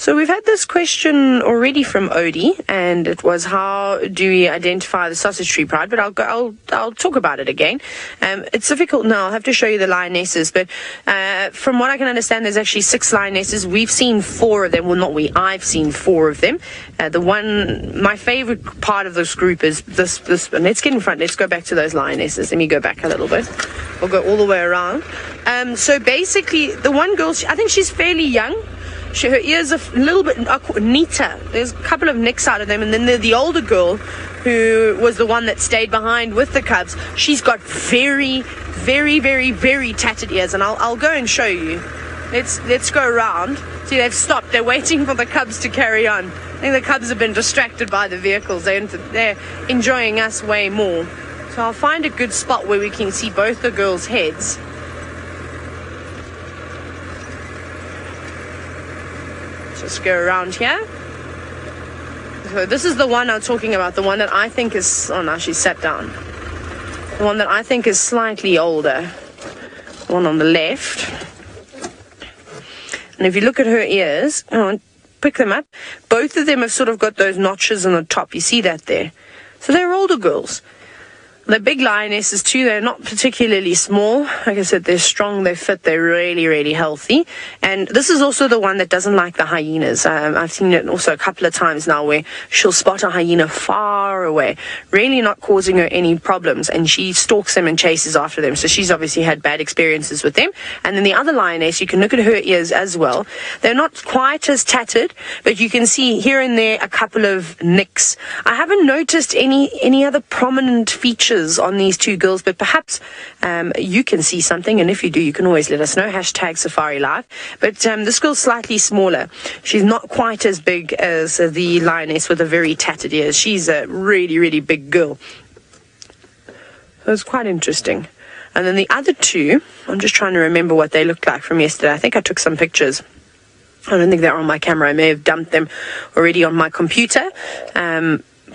So we've had this question already from Odie, and it was, how do we identify the sausage tree pride? But I'll talk about it again. It's difficult now. I'll have to show you the lionesses, but from what I can understand, there's actually 6 lionesses. We've seen 4 of them. Well, not we. I've seen 4 of them. My favorite part of this group is this. And let's get in front. Let's go back to those lionesses. Let me go back a little bit. We'll go all the way around. So basically, the one girl, I think she's fairly young. Her ears are a little bit neater. There's a couple of nicks out of them. And then the older girl, who was the one that stayed behind with the cubs, she's got very, very, very, very tattered ears. And I'll go and show you. Let's go around. See, they've stopped. They're waiting for the cubs to carry on. I think the cubs have been distracted by the vehicles. They're enjoying us way more. So I'll find a good spot where we can see both the girls' heads. Just go around here. So this is the one I'm talking about, the one that I think is, oh no, she sat down. The one that I think is slightly older. The one on the left. And if you look at her ears, pick them up. Both of them have sort of got those notches on the top. You see that there? So they're older girls. The big lionesses too, they're not particularly small. Like I said, they're strong, they're fit, they're really, really healthy. And this is also the one that doesn't like the hyenas. I've seen it also a couple of times now where she'll spot a hyena far away, really not causing her any problems, and she stalks them and chases after them. So she's obviously had bad experiences with them. And then the other lioness, you can look at her ears as well. They're not quite as tattered, but you can see here and there a couple of nicks. I haven't noticed any other prominent features on these 2 girls, but perhaps you can see something, and if you do, you can always let us know. #SafariLive. But this girl's slightly smaller. She's not quite as big as the lioness with the very tattered ears. She's a really, really big girl. So it's quite interesting. And then the other 2, I'm just trying to remember what they looked like from yesterday. I think I took some pictures. I don't think they're on my camera. I may have dumped them already on my computer.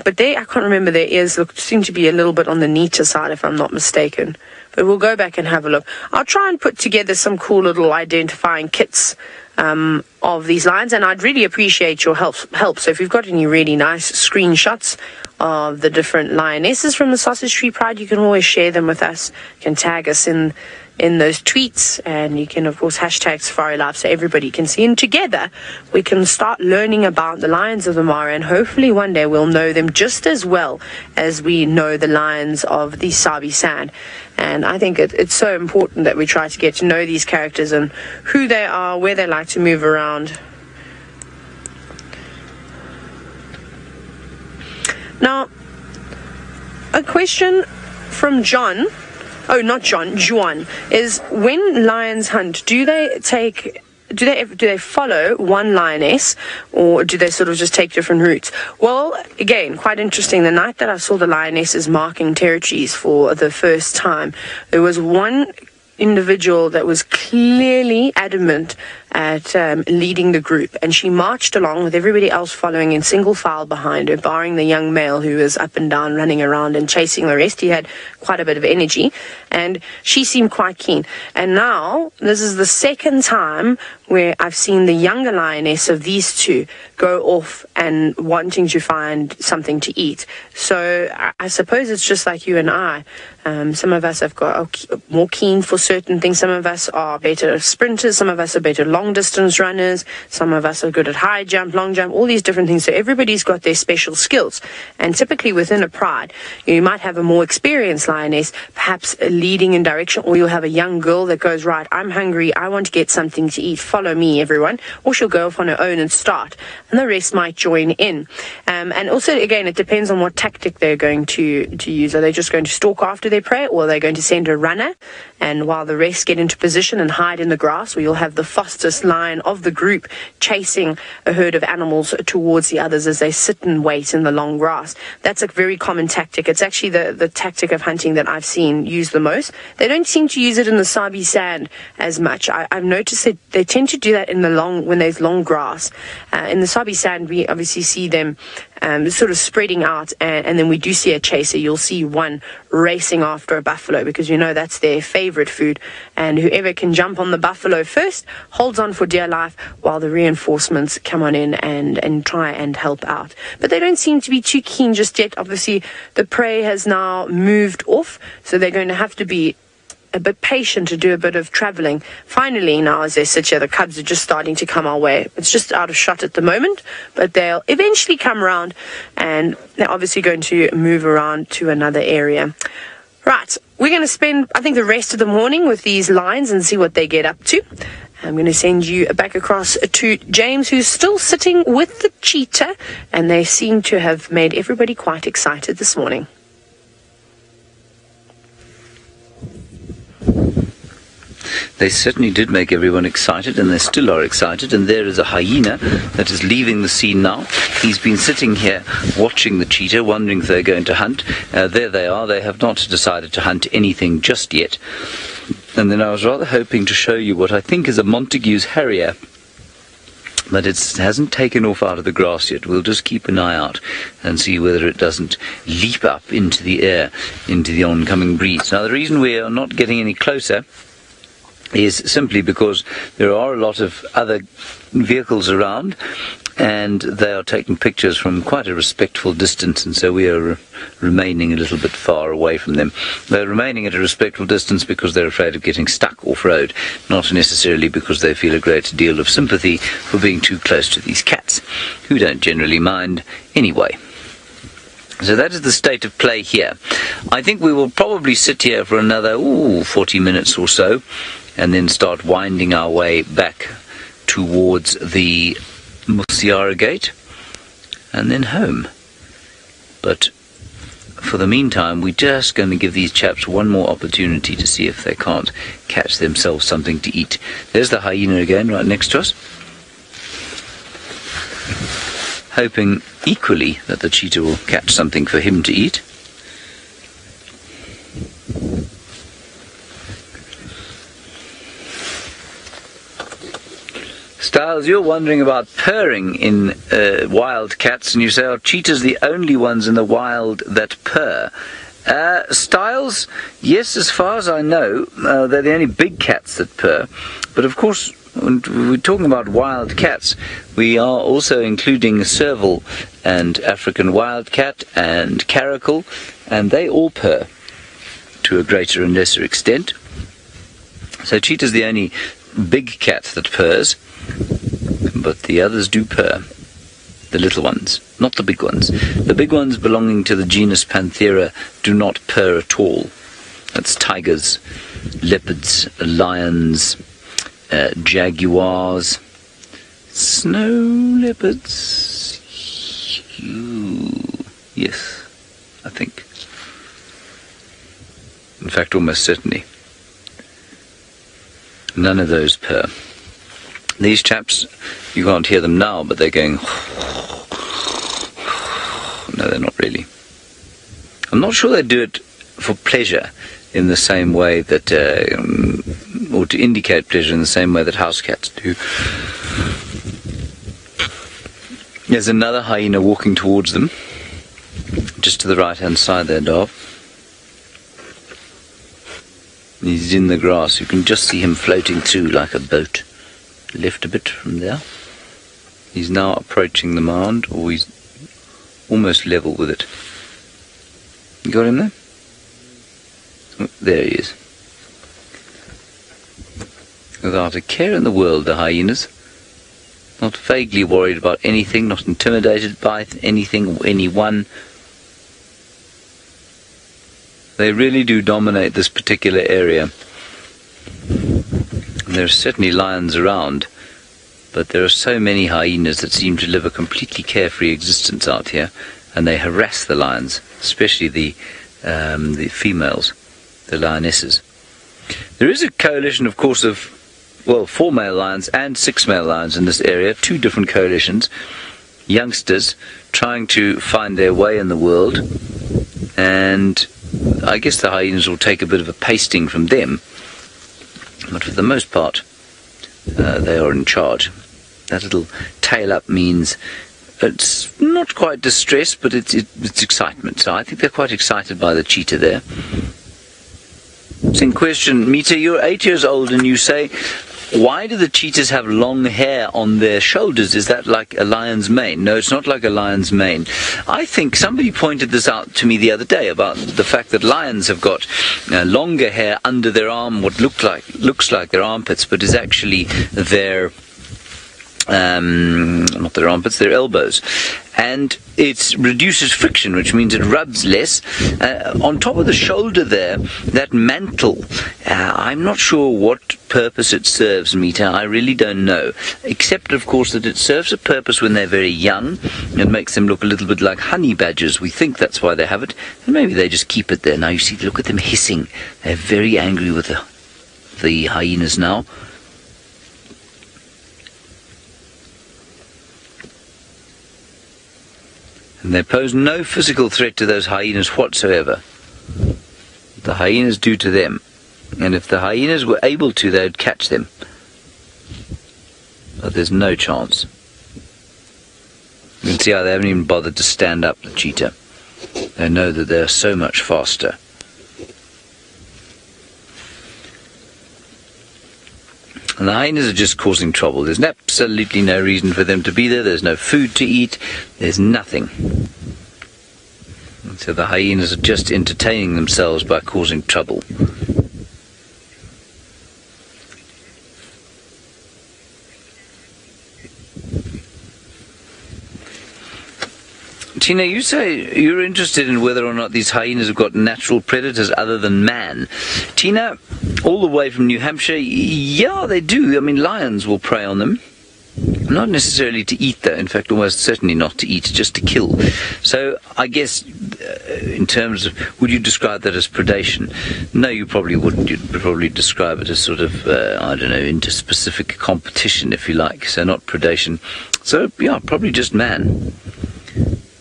But I can't remember, their ears seem to be a little bit on the neater side, if I'm not mistaken. But we'll go back and have a look. I'll try and put together some cool little identifying kits of these lions, and I'd really appreciate your help. So if you've got any really nice screenshots of the different lionesses from the Sausage Tree Pride, you can always share them with us. You can tag us in those tweets, and you can of course #SafariLive so everybody can see, and together we can start learning about the lions of the Mara, and hopefully one day we'll know them just as well as we know the lions of the Sabi Sand. And I think it's so important that we try to get to know these characters and who they are, where they like to move around. Now, a question from John. Oh, not John, Juan, is when lions hunt, do they follow one lioness, or do they sort of just take different routes? Well, again, quite interesting. The night that I saw the lionesses marking territories for the first time, there was one individual that was clearly adamant at leading the group, and she marched along with everybody else following in single file behind her, barring the young male who was up and down running around and chasing the rest. He had quite a bit of energy, and she seemed quite keen. And now this is the second time where I've seen the younger lioness of these 2 go off and wanting to find something to eat. So I suppose it's just like you and I. Some of us have got more keen for certain things. Some of us are better sprinters. Some of us are better long distance runners. Some of us are good at high jump, long jump, all these different things. So everybody's got their special skills. And typically within a pride, you might have a more experienced lioness, perhaps leading in direction, or you'll have a young girl that goes, right, I'm hungry, I want to get something to eat, follow me, everyone. Or she'll go off on her own and start. And the rest might join in. And also, again, it depends on what tactic they're going to use. Are they just going to stalk after their prey, or are they going to send a runner? And while the rest get into position and hide in the grass, where you'll have the fastest lion of the group chasing a herd of animals towards the others as they sit and wait in the long grass. That's a very common tactic. It's actually the tactic of hunting that I've seen used the most. They don't seem to use it in the Sabi Sand as much. I've noticed that they tend to do that when there's long grass. In the Sabi Sand, we obviously see them sort of spreading out, and then we do see a chaser. You'll see one racing after a buffalo, because you know that's their favorite food, and whoever can jump on the buffalo first holds on for dear life while the reinforcements come on in and try and help out. But they don't seem to be too keen just yet. Obviously, the prey has now moved off, so they're going to have to be a bit patient to do a bit of traveling. Finally, now as they sit here, the cubs are just starting to come our way. It's just out of shot at the moment, but they'll eventually come around, and they're obviously going to move around to another area. Right, we're going to spend, I think, the rest of the morning with these lions and see what they get up to. I'm going to send you back across to James, who's still sitting with the cheetah, and they seem to have made everybody quite excited this morning. They certainly did make everyone excited, and they still are excited. And there is a hyena that is leaving the scene now. He's been sitting here watching the cheetah, wondering if they're going to hunt. There they are. They have not decided to hunt anything just yet. And then I was rather hoping to show you what I think is a Montague's Harrier, but it hasn't taken off out of the grass yet. We'll just keep an eye out and see whether it doesn't leap up into the air, into the oncoming breeze. Now, the reason we are not getting any closer is simply because there are a lot of other vehicles around, and they are taking pictures from quite a respectful distance, and so we are remaining a little bit far away from them. They're remaining at a respectful distance because they're afraid of getting stuck off-road, not necessarily because they feel a great deal of sympathy for being too close to these cats, who don't generally mind anyway. So that is the state of play here. I think we will probably sit here for another 40 minutes or so, and then start winding our way back towards the Musiara Gate, and then home. But for the meantime, we're just going to give these chaps one more opportunity to see if they can't catch themselves something to eat. There's the hyena again, right next to us, hoping equally that the cheetah will catch something for him to eat. Styles, you're wondering about purring in wild cats, and you say, are cheetahs the only ones in the wild that purr? Styles, yes, as far as I know, they're the only big cats that purr. But of course, when we're talking about wild cats, we are also including serval and African wildcat and caracal, and they all purr to a greater and lesser extent. So cheetah's the only big cat that purrs, but the others do purr. The little ones, not the big ones. The big ones belonging to the genus Panthera do not purr at all. That's tigers, leopards, lions, jaguars, snow leopards. Yes, I think. In fact, almost certainly. None of those purr. These chaps, you can't hear them now, but they're going... No, they're not really. I'm not sure they do it for pleasure in the same way that... or to indicate pleasure in the same way that house cats do. There's another hyena walking towards them, just to the right-hand side there, Dov. He's in the grass. You can just see him floating through like a boat. Left a bit from there. He's now approaching the mound, or he's almost level with it. You got him there? Oh, there he is. Without a care in the world, the hyenas. Not vaguely worried about anything, not intimidated by anything or anyone. They really do dominate this particular area. There are certainly lions around, but there are so many hyenas that seem to live a completely carefree existence out here, and they harass the lions, especially the females, the lionesses. There is a coalition, of course, of, well, 4 male lions and 6 male lions in this area, 2 different coalitions, youngsters trying to find their way in the world, and I guess the hyenas will take a bit of a pasting from them. But for the most part, they are in charge. That little tail up means It's not quite distress, but it's excitement. So I think they're quite excited by the cheetah there. Same question, Mita, you're 8 years old and you say, why do the cheetahs have long hair on their shoulders? Is that like a lion's mane? No, it's not like a lion's mane. I think somebody pointed this out to me the other day about the fact that lions have got longer hair under their arm, what looks like their armpits, but is actually their not their armpits, their elbows. And it reduces friction, which means it rubs less. On top of the shoulder there, that mantle, I'm not sure what purpose it serves, Mita. I really don't know. Except, of course, that it serves a purpose when they're very young. It makes them look a little bit like honey badgers. We think that's why they have it. And maybe they just keep it there. Now, you see, look at them hissing. They're very angry with the hyenas now. And they pose no physical threat to those hyenas whatsoever. The hyenas do to them. And if the hyenas were able to, they would catch them. But there's no chance. You can see how they haven't even bothered to stand up, the cheetah. They know that they're so much faster. And the hyenas are just causing trouble. There's absolutely no reason for them to be there. There's no food to eat. There's nothing. And so the hyenas are just entertaining themselves by causing trouble. Tina, you say you're interested in whether or not these hyenas have got natural predators other than man. Tina, all the way from New Hampshire, yeah, they do. I mean, lions will prey on them. Not necessarily to eat, though. In fact, almost certainly not to eat, just to kill. So, I guess, in terms of, would you describe that as predation? No, you probably wouldn't. You'd probably describe it as sort of, I don't know, interspecific competition, if you like. So, not predation. So, yeah, probably just man.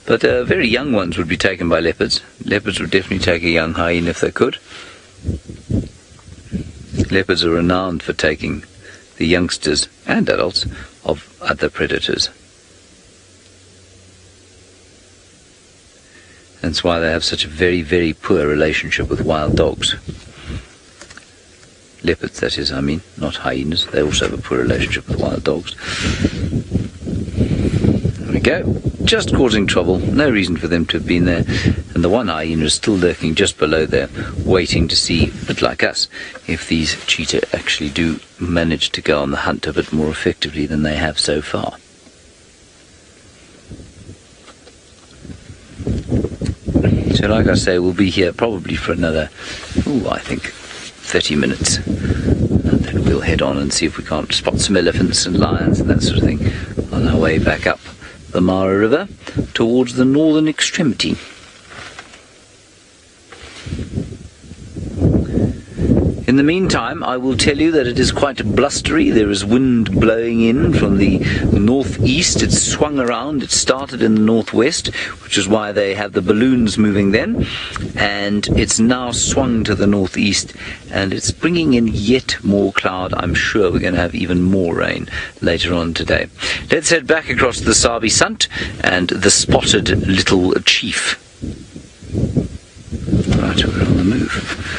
But very young ones would be taken by leopards. Leopards would definitely take a young hyena if they could. Leopards are renowned for taking the youngsters and adults of other predators. That's why they have such a very, very poor relationship with wild dogs. Leopards, that is, I mean, not hyenas. They also have a poor relationship with wild dogs. There we go. Just causing trouble. No reason for them to have been there. And the one hyena is still lurking just below there, waiting to see, a bit like us, if these cheetah actually do manage to go on the hunt a bit more effectively than they have so far. So like I say, we'll be here probably for another, I think, 30 minutes. And then we'll head on and see if we can't spot some elephants and lions and that sort of thing on our way back up the Mara River towards the northern extremity. In the meantime, I will tell you that it is quite blustery. There is wind blowing in from the northeast. It's swung around. It started in the northwest, which is why they have the balloons moving then. And it's now swung to the northeast, and it's bringing in yet more cloud. I'm sure we're going to have even more rain later on today. Let's head back across the Sabi Sant and the spotted little chief. Right, we're on the move.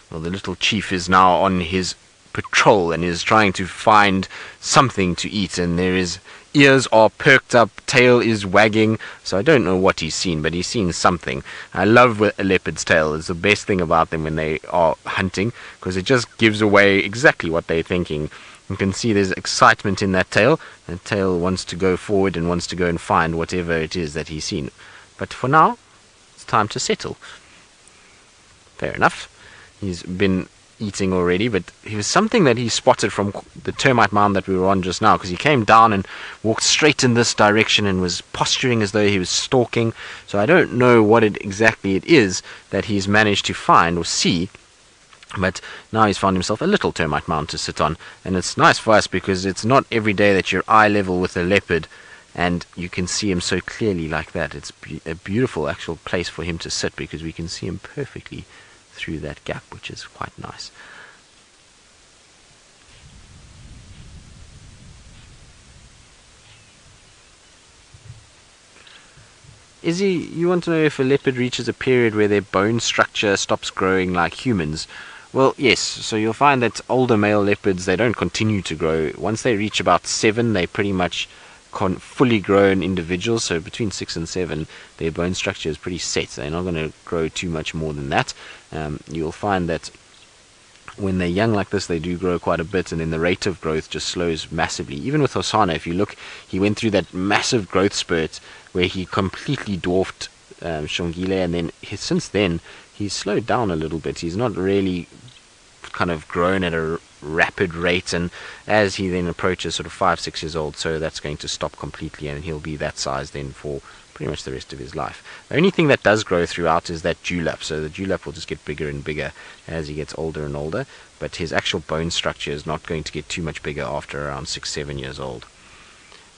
Well, the little chief is now on his patrol and is trying to find something to eat, and his ears are perked up, tail is wagging, so I don't know what he's seen, but he's seen something. I love a leopard's tail. It's the best thing about them when they are hunting, because it just gives away exactly what they're thinking. You can see there's excitement in that tail, and the tail wants to go forward and wants to go and find whatever it is that he's seen. But for now, it's time to settle. Fair enough. He's been eating already, but it was something that he spotted from the termite mound that we were on just now, because he came down and walked straight in this direction and was posturing as though he was stalking. So I don't know what exactly it is that he's managed to find or see, but now he's found himself a little termite mound to sit on. And it's nice for us because it's not every day that you're eye level with a leopard and you can see him so clearly like that. It's a beautiful actual place for him to sit, because we can see him perfectly through that gap, which is quite nice. Izzy, you want to know if a leopard reaches a period where their bone structure stops growing like humans? Well, yes. So you'll find that older male leopards, they don't continue to grow. Once they reach about 7, they pretty much fully grown individuals. So between 6 and 7, their bone structure is pretty set. They're not going to grow too much more than that. You'll find that when they're young like this, they do grow quite a bit, and then the rate of growth just slows massively. Even with Hosana, if you look, he went through that massive growth spurt where he completely dwarfed Shongile, and then since then he's slowed down a little bit. He's not really kind of grown at a rapid rate, and as he then approaches sort of 5-6 years old, so that's going to stop completely, and he'll be that size then for pretty much the rest of his life. The only thing that does grow throughout is that dewlap, so the dewlap will just get bigger and bigger as he gets older and older, but his actual bone structure is not going to get too much bigger after around 6-7 years old.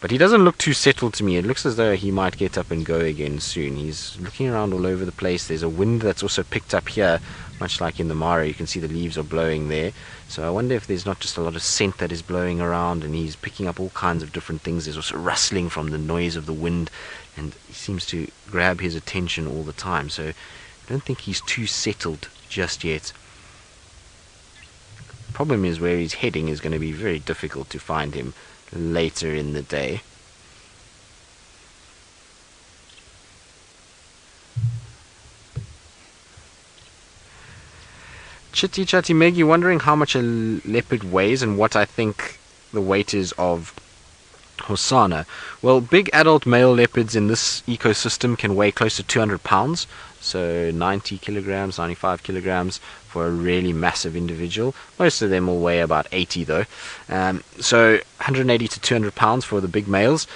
But he doesn't look too settled to me. It looks as though he might get up and go again soon. He's looking around all over the place. There's a wind that's also picked up here, much like in the Mara. You can see the leaves are blowing there. So I wonder if there's not just a lot of scent that is blowing around, and he's picking up all kinds of different things. There's also rustling from the noise of the wind, and he seems to grab his attention all the time. So I don't think he's too settled just yet. The problem is where he's heading is going to be very difficult to find him later in the day. Chitty Chatty Meggy wondering how much a leopard weighs and what I think the weight is of Hosana. Well, big adult male leopards in this ecosystem can weigh close to 200 pounds, so 90 kilograms, 95 kilograms for a really massive individual. Most of them will weigh about 80 though. So 180 to 200 pounds for the big males.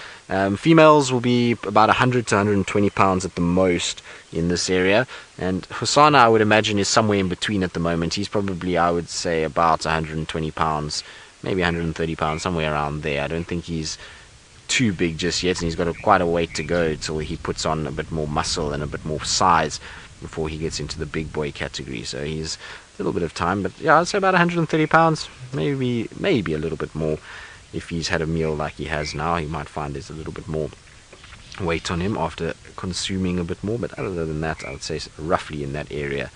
Females will be about 100 to 120 pounds at the most in this area. And Hosana, I would imagine, is somewhere in between at the moment. He's probably, I would say, about 120 pounds, maybe 130 pounds, somewhere around there. I don't think he's too big just yet, and he's got quite a weight to go till he puts on a bit more muscle and a bit more size before he gets into the big boy category. So he's a little bit of time, but yeah, I'd say about 130 pounds, maybe a little bit more. If he's had a meal like he has now, he might find there's a little bit more weight on him after consuming a bit more, but other than that, I would say roughly in that area.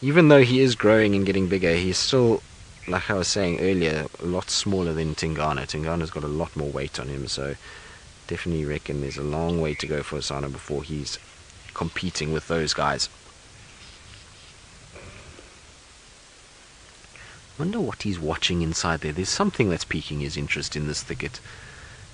Even though he is growing and getting bigger, he's still, like I was saying earlier, a lot smaller than Tingana. Tingana's got a lot more weight on him, so definitely reckon there's a long way to go for Hosana before he's competing with those guys. Wonder what he's watching inside there. There's something that's piquing his interest in this thicket.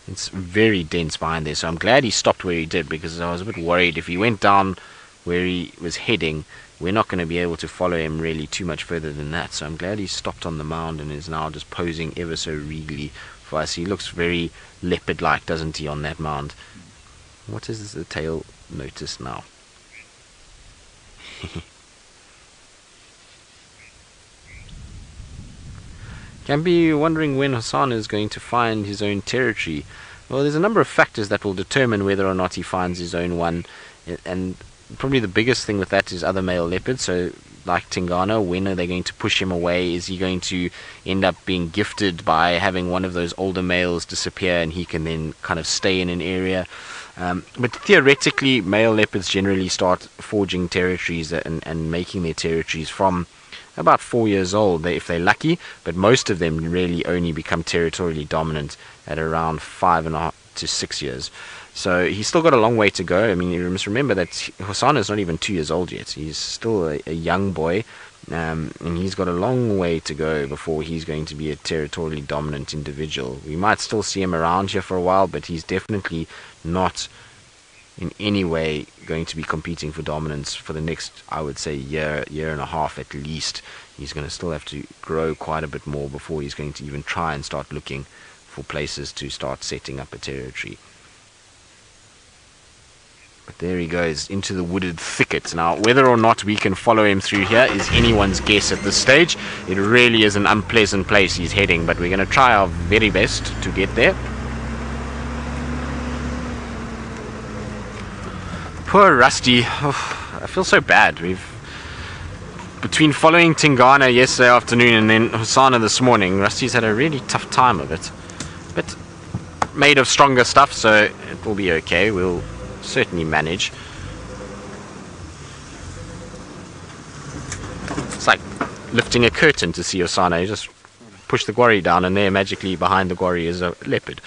It's very dense behind there, so I'm glad he stopped where he did, because I was a bit worried if he went down where he was heading, we're not going to be able to follow him really too much further than that. So I'm glad he stopped on the mound and is now just posing ever so regally for us. He looks very leopard-like, doesn't he, on that mound? What is the tail notice now? Can be wondering when Hosana is going to find his own territory. Well, there's a number of factors that will determine whether or not he finds his own one, and probably the biggest thing with that is other male leopards. So like Tingana, when are they going to push him away? Is he going to end up being gifted by having one of those older males disappear and he can then kind of stay in an area? But theoretically, male leopards generally start forging territories and making their territories from about 4 years old, if they're lucky, but most of them really only become territorially dominant at around 5.5 to 6 years. So he's still got a long way to go. I mean, you must remember that Hosana is not even 2 years old yet. He's still a young boy, and he's got a long way to go before he's going to be a territorially dominant individual. We might still see him around here for a while, but he's definitely not in any way going to be competing for dominance for the next, I would say, year and a half at least. He's going to still have to grow quite a bit more before he's going to even try and start looking for places to start setting up a territory. But there he goes into the wooded thicket. Now, whether or not we can follow him through here is anyone's guess at this stage. It really is an unpleasant place he's heading, but we're going to try our very best to get there. Poor Rusty. Oh, I feel so bad. Between following Tingana yesterday afternoon and then Hosana this morning, Rusty's had a really tough time of it. But not made of stronger stuff, so it will be okay. We'll certainly manage. It's like lifting a curtain to see Hosana. You just push the quarry down, and there, magically behind the quarry, is a leopard.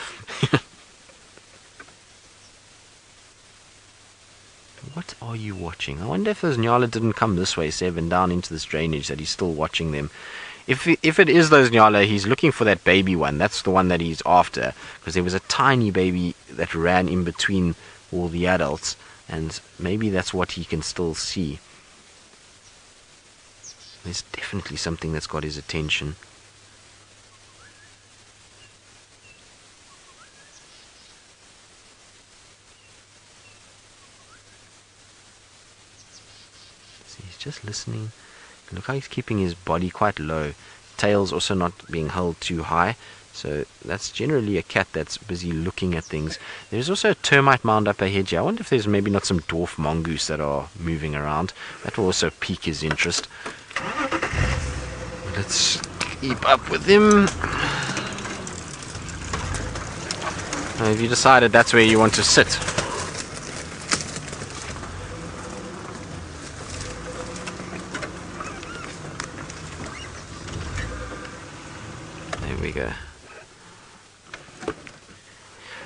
What are you watching? I wonder if those Nyala didn't come this way, Seb, and down into this drainage, that he's still watching them. If it is those Nyala, he's looking for that baby one. That's the one that he's after, because there was a tiny baby that ran in between all the adults, and maybe that's what he can still see. There's definitely something that's got his attention. See, he's just listening. Look how he's keeping his body quite low. Tail's also not being held too high. So that's generally a cat that's busy looking at things. There's also a termite mound up ahead here. I wonder if there's maybe not some dwarf mongoose that are moving around. That will also pique his interest. Let's keep up with him. Have you decided that's where you want to sit? There we go.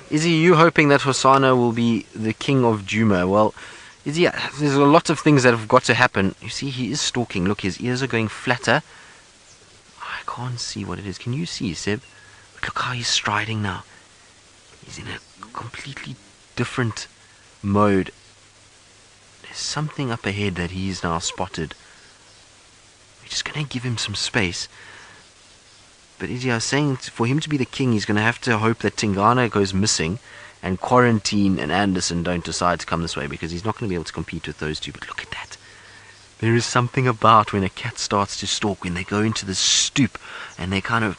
Is you hoping that Hosana will be the king of Djuma? Well, there's a lot of things that have got to happen. You see, he is stalking. Look, his ears are going flatter. I can't see what it is. Can you see, Seb? But look how he's striding now. He's in a completely different mode. There's something up ahead that he's now spotted. We're just going to give him some space. But I was saying, for him to be the king, he's going to have to hope that Tingana goes missing and Quarantine and Anderson don't decide to come this way, because he's not going to be able to compete with those two. But look at that. There is something about when a cat starts to stalk, when they go into this stoop and they kind of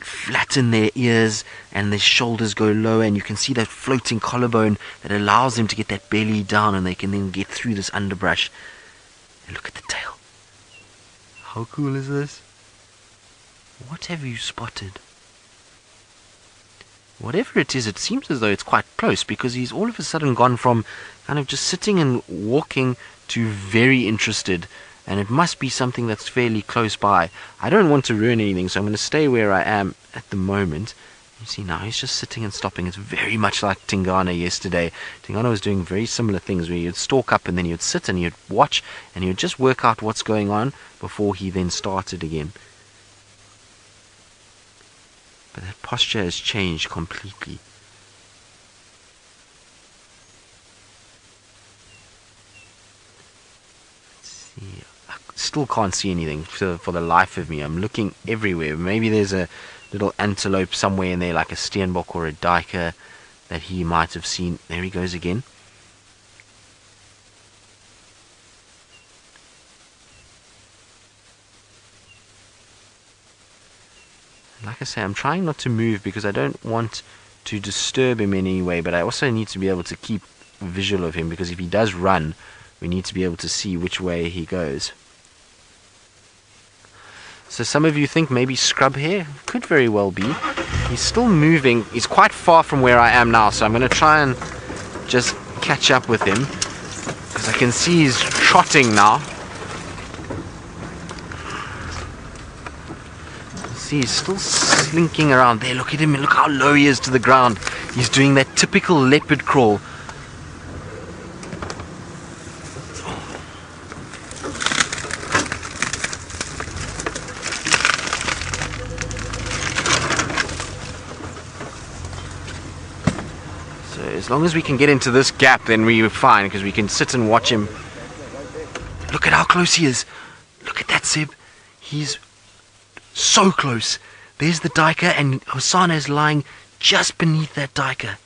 flatten their ears and their shoulders go lower, and you can see that floating collarbone that allows them to get that belly down, and they can then get through this underbrush. And look at the tail. How cool is this? What have you spotted? Whatever it is, it seems as though it's quite close, because he's all of a sudden gone from kind of just sitting and walking to very interested, and it must be something that's fairly close by. I don't want to ruin anything, so I'm going to stay where I am at the moment. You see now, he's just sitting and stopping. It's very much like Tingana yesterday. Tingana was doing very similar things, where he'd stalk up and then he'd sit and he'd watch and he'd just work out what's going on before he then started again. But that posture has changed completely. Let's see. I still can't see anything for the life of me. I'm looking everywhere. Maybe there's a little antelope somewhere in there, like a steenbok or a duiker, that he might have seen. There he goes again. Like I say, I'm trying not to move because I don't want to disturb him in any way, but I also need to be able to keep visual of him, because if he does run, we need to be able to see which way he goes. So some of you think maybe scrub hair? Could very well be. He's still moving. He's quite far from where I am now, so I'm going to try and just catch up with him, because I can see he's trotting now. He's still slinking around there. Look at him. Look how low he is to the ground. He's doing that typical leopard crawl. So as long as we can get into this gap, then we're fine, because we can sit and watch him. Look at how close he is. Look at that, Seb. He's so close. There's the duiker, and Hosana is lying just beneath that duiker.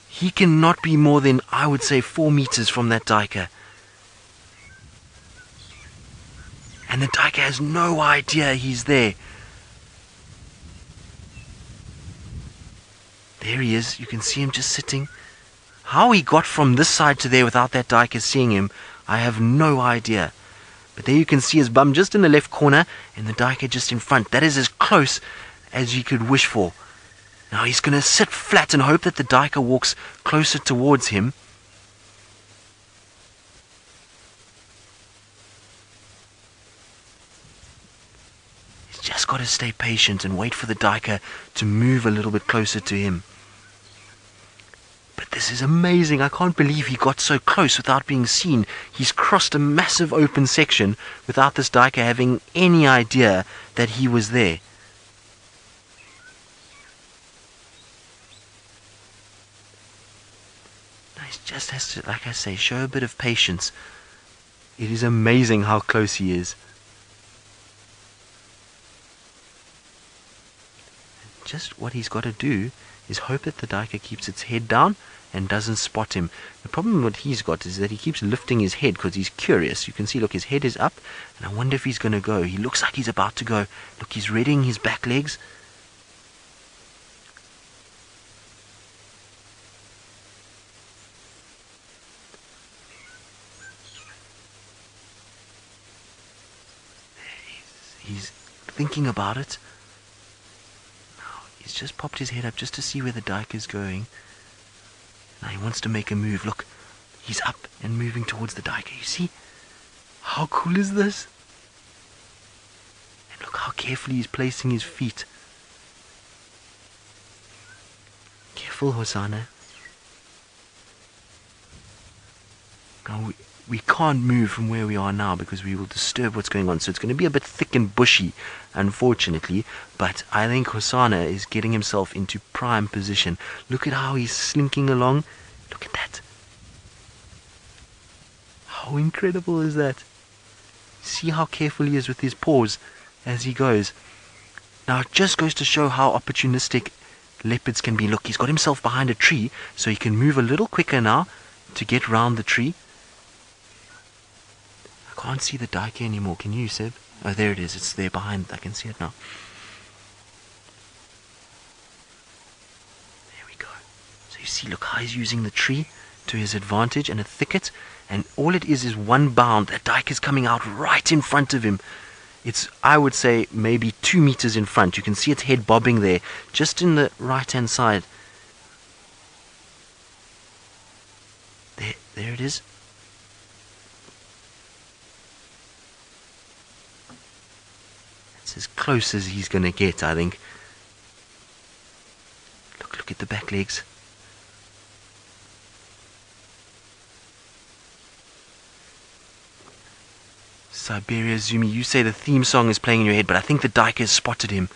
He cannot be more than, I would say, 4 meters from that duiker. And the duiker has no idea he's there. There he is. You can see him just sitting. How he got from this side to there without that duiker seeing him, I have no idea. But there you can see his bum just in the left corner and the duiker just in front. That is as close as you could wish for. Now he's going to sit flat and hope that the duiker walks closer towards him. He's just got to stay patient and wait for the duiker to move a little bit closer to him. But this is amazing. I can't believe he got so close without being seen. He's crossed a massive open section without this duiker having any idea that he was there. Now he just has to, like I say, show a bit of patience. It is amazing how close he is. Just what he's got to do is hope that the duiker keeps its head down and doesn't spot him. The problem what he's got is that he keeps lifting his head because he's curious. You can see, look, his head is up, and I wonder if he's going to go. He looks like he's about to go. Look, he's readying his back legs. He's thinking about it. He's just popped his head up just to see where the duiker is going. Now he wants to make a move. Look, he's up and moving towards the duiker. You see? How cool is this? And look how carefully he's placing his feet. Careful, Hosana. Now we can't move from where we are now because we will disturb what's going on. So it's going to be a bit thick and bushy, unfortunately. But I think Hosana is getting himself into prime position. Look at how he's slinking along. Look at that. How incredible is that? See how careful he is with his paws as he goes. Now it just goes to show how opportunistic leopards can be. Look, he's got himself behind a tree so he can move a little quicker now to get round the tree. I can't see the duiker anymore. Can you, Seb? Oh, there it is. It's there behind. I can see it now. There we go. So you see, look how he's using the tree to his advantage and a thicket. And all it is one bound. That duiker is coming out right in front of him. It's, I would say, maybe 2 meters in front. You can see its head bobbing there, just in the right-hand side. There it is. As close as he's going to get, I think. Look at the back legs. Siberia Zumi, you say the theme song is playing in your head, but I think the duiker has spotted him.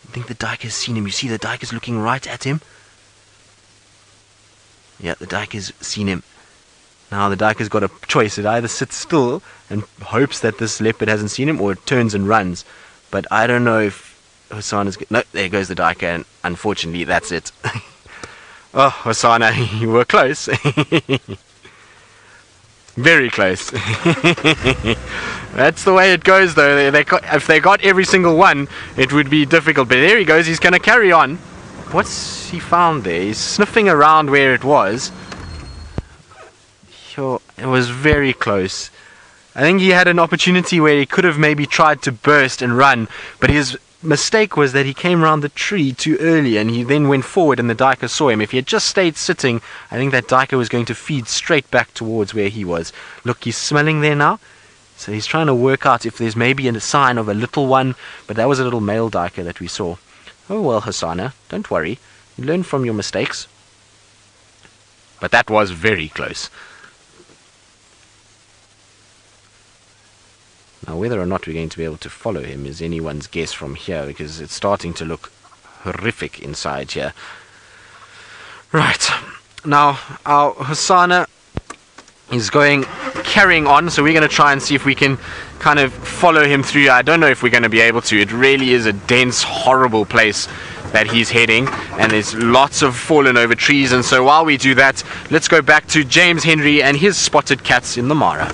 I think the duiker has seen him. You see the duiker is looking right at him. Yeah, the duiker has seen him. Now the duiker's got a choice. It either sits still and hopes that this leopard hasn't seen him, or it turns and runs. But I don't know if Hosana's... No, there goes the duiker, and unfortunately that's it. Oh, Hosana, you were close. Very close. That's the way it goes, though. If they got every single one, it would be difficult. But there he goes. He's going to carry on. What's he found there? He's sniffing around where it was. Sure, it was very close. I think he had an opportunity where he could have maybe tried to burst and run, but his mistake was that he came around the tree too early, and he then went forward and the duiker saw him. If he had just stayed sitting, I think that duiker was going to feed straight back towards where he was. Look, he's smelling there now, so he's trying to work out if there's maybe a sign of a little one, but that was a little male duiker that we saw. Oh well, Hosana, don't worry. You learn from your mistakes. But that was very close. Now, whether or not we're going to be able to follow him is anyone's guess from here, because it's starting to look horrific inside here. Right. Now, our Hosana is carrying on, so we're going to try and see if we can kind of follow him through. I don't know if we're going to be able to. It really is a dense, horrible place that he's heading, and there's lots of fallen over trees. And so while we do that, let's go back to James Henry and his spotted cats in the Mara.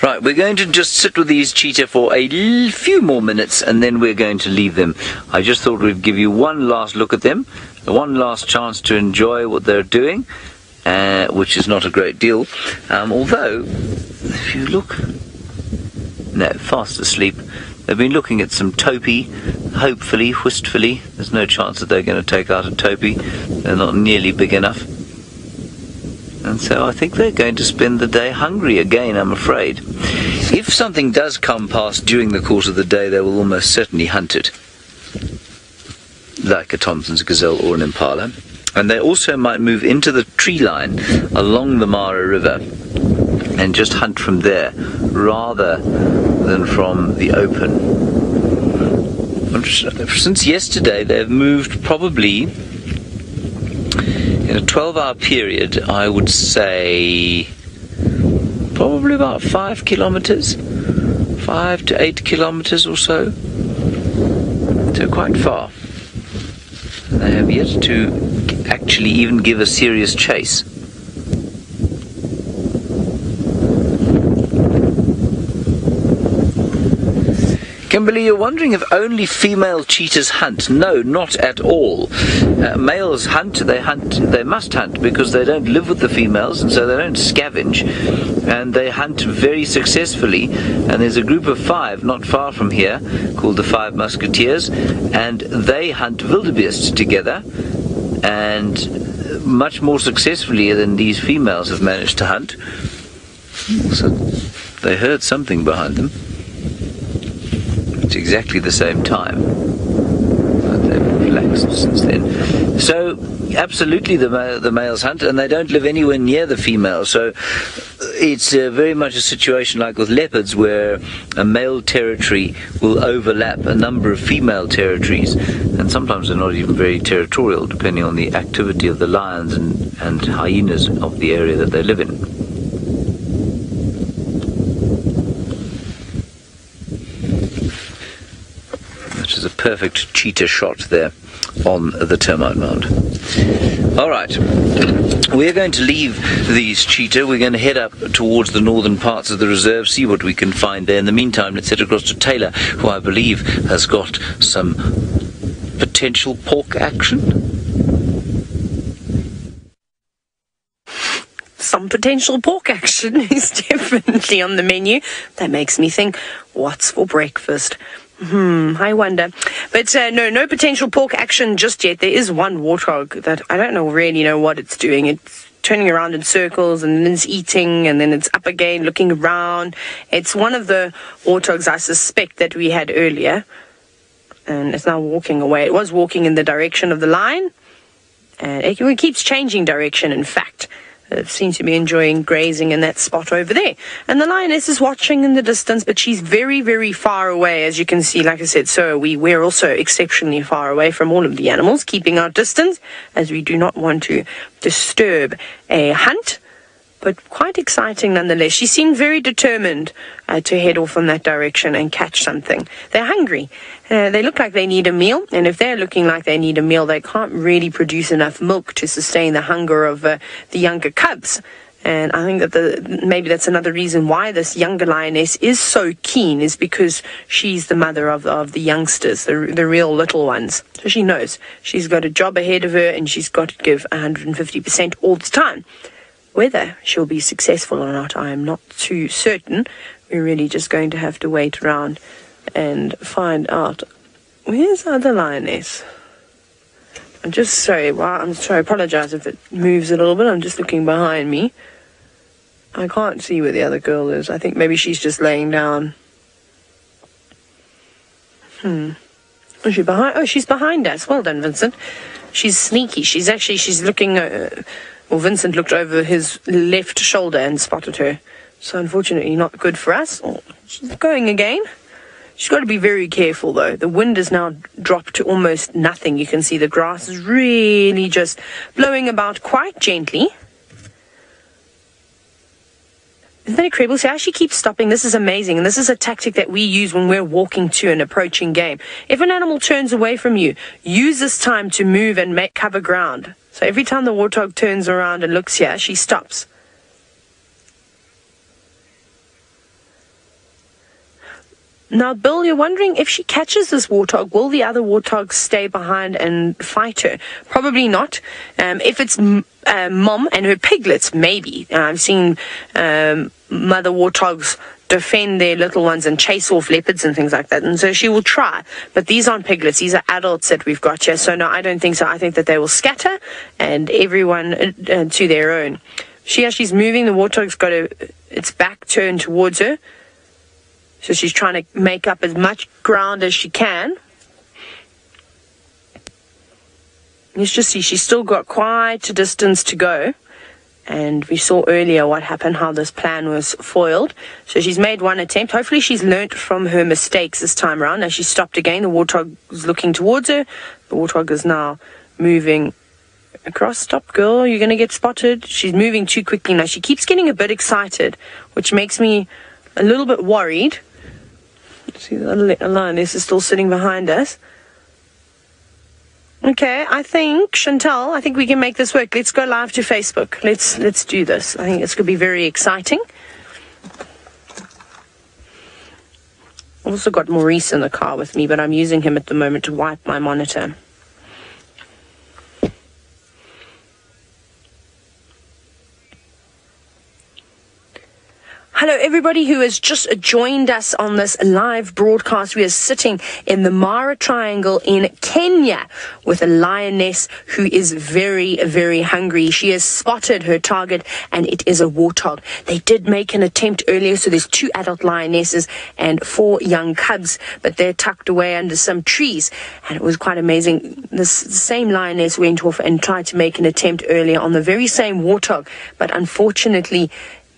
Right, we're going to just sit with these cheetah for a few more minutes, and then we're going to leave them. I just thought we'd give you one last look at them, one last chance to enjoy what they're doing, which is not a great deal. Although, if you look, no, fast asleep. They've been looking at some topi, hopefully, wistfully. There's no chance that they're going to take out a topi. They're not nearly big enough. And so I think they're going to spend the day hungry again, I'm afraid. If something does come past during the course of the day, they will almost certainly hunt it, like a Thompson's gazelle or an impala. And they also might move into the tree line along the Mara River and just hunt from there rather than from the open. Since yesterday, they've moved probably in a 12-hour period, I would say probably about 5 kilometers, 5 to 8 kilometers or so. So quite far. They have yet to actually even give a serious chase. Kimberly, you're wondering if only female cheetahs hunt. No, not at all. Males hunt, they must hunt because they don't live with the females and so they don't scavenge. And they hunt very successfully. And there's a group of 5 not far from here called the 5 Musketeers, and they hunt wildebeest together and much more successfully than these females have managed to hunt. So they heard something behind them. It's exactly the same time. But they've relaxed since then. So, absolutely the males hunt, and they don't live anywhere near the females. So, it's very much a situation like with leopards, where a male territory will overlap a number of female territories, and sometimes they're not even very territorial, depending on the activity of the lions and hyenas of the area that they live in. Is a perfect cheetah shot there on the termite mound. Alright, we're going to leave these cheetah. We're going to head up towards the northern parts of the reserve, see what we can find there. In the meantime, let's head across to Taylor, who I believe has got some potential pork action. Some potential pork action is definitely on the menu. That makes me think, what's for breakfast? I wonder. But no potential pork action just yet. There is one warthog that I don't really know what it's doing. It's turning around in circles, and then it's eating, and then it's up again, looking around. It's one of the warthogs, I suspect, that we had earlier. And it's now walking away. It was walking in the direction of the line. And it keeps changing direction, in fact. It seems to be enjoying grazing in that spot over there. And the lioness is watching in the distance, but she's very, very far away, as you can see. Like I said, so we're also exceptionally far away from all of the animals, keeping our distance, as we do not want to disturb a hunt. But quite exciting nonetheless. She seemed very determined to head off in that direction and catch something. They're hungry. They look like they need a meal, and if they're looking like they need a meal, they can't really produce enough milk to sustain the hunger of the younger cubs. And I think that maybe that's another reason why this younger lioness is so keen, is because she's the mother of the youngsters, the real little ones. So she knows she's got a job ahead of her, and she's got to give 150% all the time. Whether she'll be successful or not, I am not too certain. We're really just going to have to wait around and find out. Where's the other lioness? I'm just sorry. I apologize if it moves a little bit. I'm just looking behind me. I can't see where the other girl is. I think maybe she's just laying down. Is she behind? Oh, she's behind us. Well done, Vincent. She's sneaky. She's looking... Vincent looked over his left shoulder and spotted her. So unfortunately not good for us. Oh, she's going again. She's got to be very careful though. The wind has now dropped to almost nothing. You can see the grass is really just blowing about quite gently. Isn't that incredible? See how she keeps stopping? This is amazing. And this is a tactic that we use when we're walking to an approaching game. If an animal turns away from you, use this time to move and cover ground. So every time the warthog turns around and looks here, she stops. Now, Bill, you're wondering if she catches this warthog, will the other warthogs stay behind and fight her? Probably not. If it's Mom and her piglets, maybe. I've seen mother warthogs defend their little ones and chase off leopards and things like that. And so she will try. But these aren't piglets. These are adults that we've got here. So no, I don't think so. I think that they will scatter and everyone to their own. She's moving. The warthog's got its back turned towards her. So she's trying to make up as much ground as she can. You just see she's still got quite a distance to go. And we saw earlier what happened, how this plan was foiled. So she's made one attempt. Hopefully she's learnt from her mistakes this time around. As she stopped again, the warthog is looking towards her. The warthog is now moving across. Stop, girl, you're going to get spotted. She's moving too quickly now. She keeps getting a bit excited, which makes me a little bit worried. See, the other lioness is still sitting behind us. Okay, I think, Chantal, I think we can make this work. Let's go live to Facebook. Let's do this. I think it's going to be very exciting. I've also got Maurice in the car with me, but I'm using him at the moment to wipe my monitor. Hello, everybody who has just joined us on this live broadcast. We are sitting in the Mara Triangle in Kenya with a lioness who is very, very hungry. She has spotted her target, and it is a warthog. They did make an attempt earlier, so there's 2 adult lionesses and 4 young cubs, but they're tucked away under some trees, and it was quite amazing. This same lioness went off and tried to make an attempt earlier on the very same warthog, but unfortunately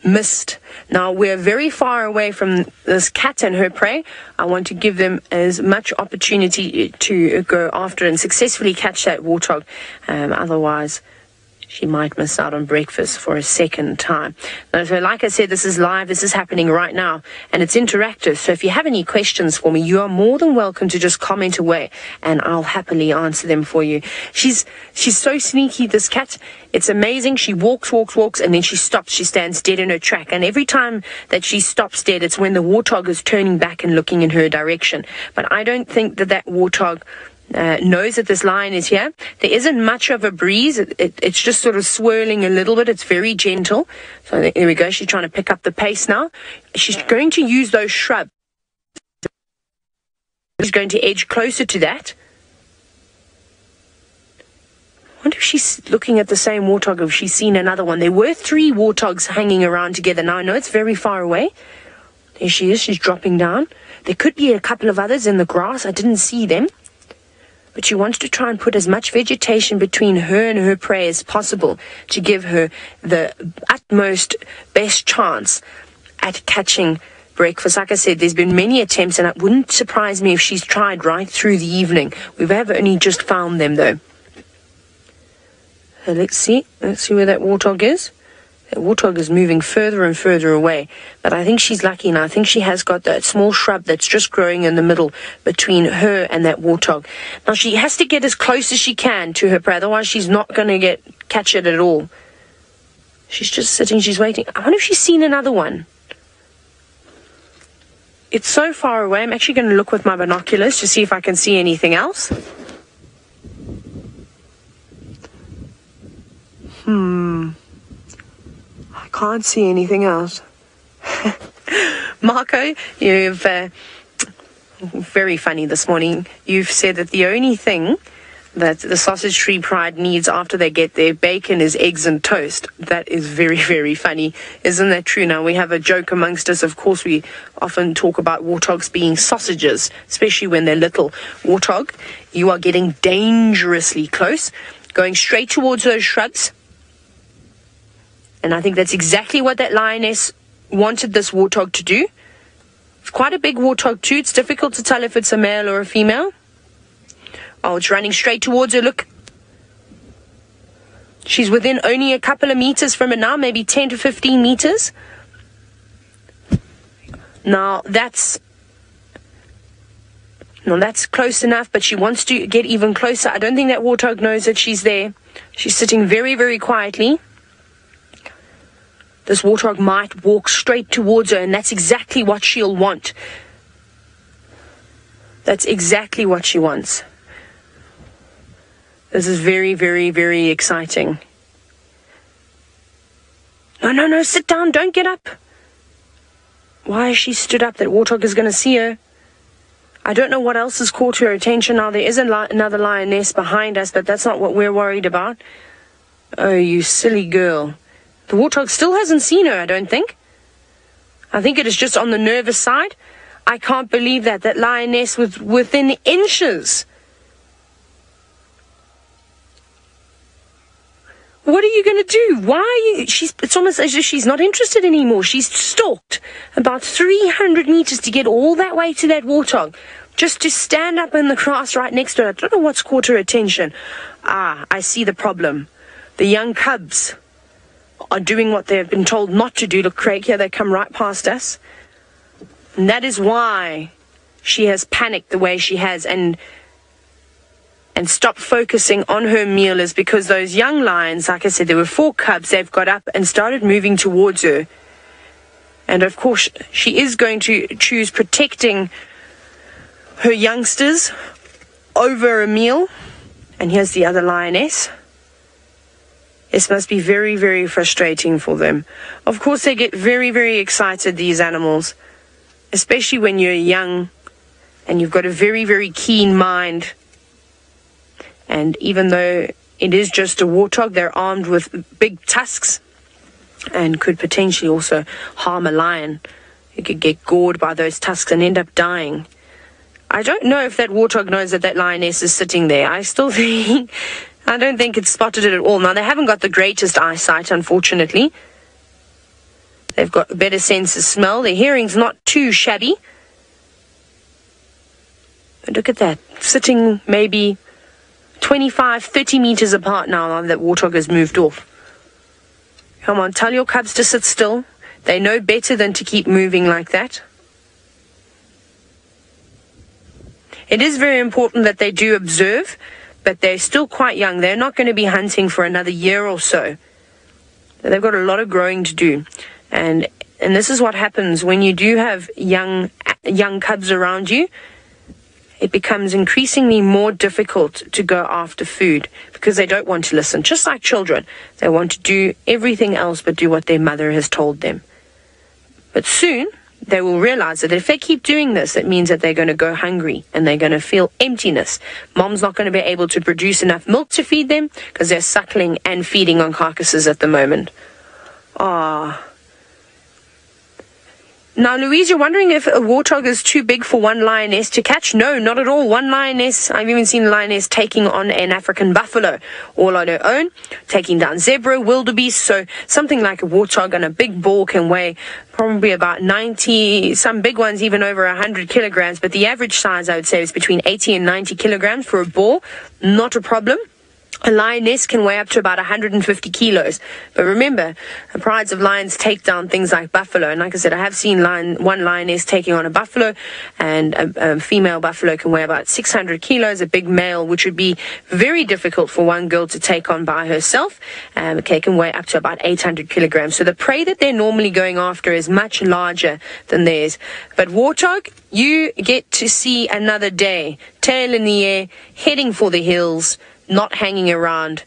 missed. Now, we're very far away from this cat and her prey. I want to give them as much opportunity to go after and successfully catch that warthog. Otherwise, she might miss out on breakfast for a second time. Now, so like I said, this is live. This is happening right now, and it's interactive. So if you have any questions for me, you are more than welcome to just comment away, and I'll happily answer them for you. She's so sneaky, this cat. It's amazing. She walks, and then she stops. She stands dead in her track. And every time that she stops dead, it's when the warthog is turning back and looking in her direction. But I don't think that warthog knows that this lion is here. There isn't much of a breeze. It's just sort of swirling a little bit. It's very gentle. So there we go. She's trying to pick up the pace now. She's going to use those shrubs. She's going to edge closer to that. I wonder if she's looking at the same warthog, or if she's seen another one. There were 3 warthogs hanging around together. Now, I know it's very far away. There she is. She's dropping down. There could be a couple of others in the grass. I didn't see them. But she wants to try and put as much vegetation between her and her prey as possible to give her the utmost best chance at catching breakfast. Like I said, there's been many attempts, and it wouldn't surprise me if she's tried right through the evening. We have only just found them, though. So let's see where that warthog is. That warthog is moving further and further away, but I think she's lucky now. I think she has got that small shrub that's just growing in the middle between her and that warthog. Now she has to get as close as she can to her prey, otherwise she's not going to catch it at all. She's just sitting, she's waiting. I wonder if she's seen another one. It's so far away. I'm actually going to look with my binoculars to see if I can see anything else. I can't see anything else. Marco, you've very funny this morning. You've said that the only thing that the Sausage Tree Pride needs after they get their bacon is eggs and toast. That is very, very funny. Isn't that true? Now, we have a joke amongst us. Of course, we often talk about warthogs being sausages, especially when they're little. Warthog, you are getting dangerously close, going straight towards those shrubs. And I think that's exactly what that lioness wanted this warthog to do. It's quite a big warthog too. It's difficult to tell if it's a male or a female. Oh, it's running straight towards her. Look. She's within only a couple of meters from it now, maybe 10 to 15 meters. Now, that's close enough, but she wants to get even closer. I don't think that warthog knows that she's there. She's sitting very, very quietly. This warthog might walk straight towards her, and that's exactly what she'll want. That's exactly what she wants. This is very, very, very exciting. No, sit down, don't get up. Why has she stood up? That warthog is going to see her. I don't know what else has caught her attention now. There is another lioness behind us, but that's not what we're worried about. Oh, you silly girl. The warthog still hasn't seen her, I don't think. I think it is just on the nervous side. I can't believe that. That lioness was within inches. What are you going to do? Why? It's almost as if she's not interested anymore. She's stalked about 300 meters to get all that way to that warthog, just to stand up in the grass right next to her. I don't know what's caught her attention. Ah, I see the problem. The young cubs are doing what they've been told not to do. Look, Craig, here they come right past us. And that is why she has panicked the way she has and stopped focusing on her meal, is because those young lions, like I said, there were 4 cubs, they've got up and started moving towards her. And of course, she is going to choose protecting her youngsters over a meal. And here's the other lioness. This must be very, very frustrating for them. Of course, they get very, very excited, these animals, especially when you're young and you've got a very, very keen mind. And even though it is just a warthog, they're armed with big tusks and could potentially also harm a lion. You could get gored by those tusks and end up dying. I don't know if that warthog knows that that lioness is sitting there. I don't think it's spotted it at all. Now, they haven't got the greatest eyesight, unfortunately. They've got a better sense of smell. Their hearing's not too shabby. But look at that, sitting maybe 25, 30 meters apart now that warthog has moved off. Come on, tell your cubs to sit still. They know better than to keep moving like that. It is very important that they do observe, but they're still quite young. They're not going to be hunting for another year or so. They've got a lot of growing to do. And this is what happens when you do have young cubs around you. It becomes increasingly more difficult to go after food because they don't want to listen. Just like children, they want to do everything else but do what their mother has told them. But soon, they will realize that if they keep doing this, it means that they're going to go hungry and they're going to feel emptiness. Mom's not going to be able to produce enough milk to feed them because they're suckling and feeding on carcasses at the moment. Ah. Now, Louise, you're wondering if a warthog is too big for one lioness to catch? No, not at all. One lioness, I've even seen a lioness taking on an African buffalo all on her own, taking down zebra, wildebeest. So something like a warthog and a big boar can weigh probably about 90, some big ones even over 100 kilograms. But the average size, I would say, is between 80 and 90 kilograms for a boar. Not a problem. A lioness can weigh up to about 150 kilos. But remember, the prides of lions take down things like buffalo. And like I said, I have seen one lioness taking on a buffalo, and a female buffalo can weigh about 600 kilos, a big male, which would be very difficult for one girl to take on by herself. Okay, can weigh up to about 800 kilograms. So the prey that they're normally going after is much larger than theirs. But warthog, you get to see another day. Tail in the air, heading for the hills, not hanging around,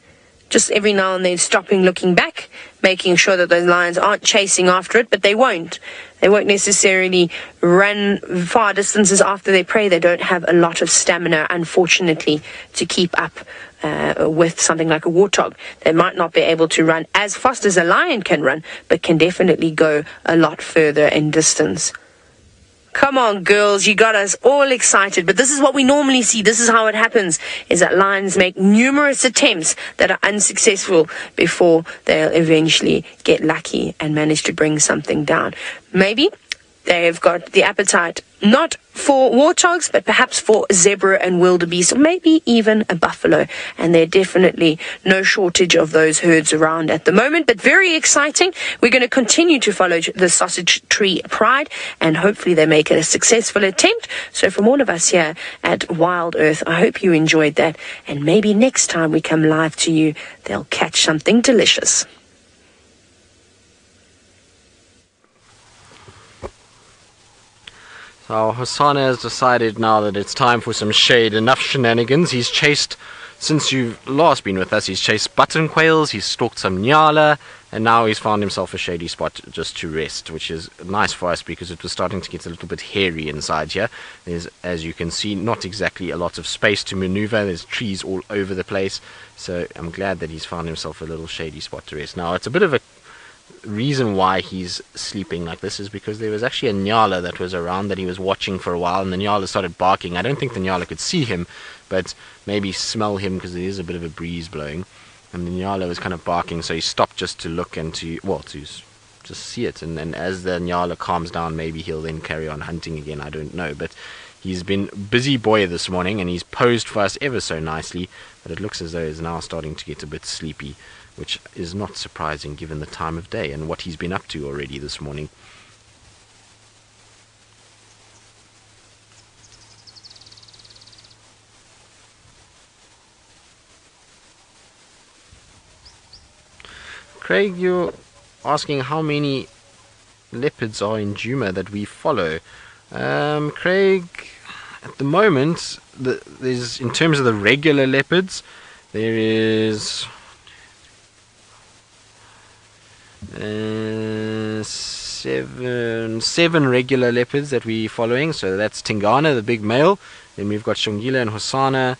just every now and then stopping, looking back, making sure that those lions aren't chasing after it, but they won't. They won't necessarily run far distances after their prey. They don't have a lot of stamina, unfortunately, to keep up with something like a warthog. They might not be able to run as fast as a lion can run, but can definitely go a lot further in distance. Come on, girls, you got us all excited. But this is what we normally see. This is how it happens, is that lions make numerous attempts that are unsuccessful before they'll eventually get lucky and manage to bring something down. Maybe they've got the appetite not for warthogs, but perhaps for zebra and wildebeest, or maybe even a buffalo. And there's definitely no shortage of those herds around at the moment, but very exciting. We're going to continue to follow the sausage tree pride, and hopefully they make it a successful attempt. So from all of us here at Wild Earth, I hope you enjoyed that, and maybe next time we come live to you, they'll catch something delicious. So Hosana has decided now that it's time for some shade. Enough shenanigans. He's chased since you've last been with us, he's chased button quails, he's stalked some nyala, and now he's found himself a shady spot just to rest, which is nice for us because it was starting to get a little bit hairy inside here. There's, as you can see, not exactly a lot of space to maneuver. There's trees all over the place, so I'm glad that he's found himself a little shady spot to rest. Now, it's a bit of a reason why he's sleeping like this is because there was actually a nyala that was around that he was watching for a while, and the nyala started barking. I don't think the nyala could see him, but maybe smell him because there is a bit of a breeze blowing, and the nyala was kind of barking, so he stopped just to look and to just see it, and then as the nyala calms down, maybe he'll then carry on hunting again. I don't know, but he's been busy boy this morning, and he's posed for us ever so nicely, but it looks as though he's now starting to get a bit sleepy, which is not surprising given the time of day and what he's been up to already this morning. Craig, you're asking how many leopards are in Djuma that we follow. Craig, at the moment, there's, in terms of the regular leopards, there is seven regular leopards that we're following. So that's Tingana, the big male. Then we've got Shongila and Hosana,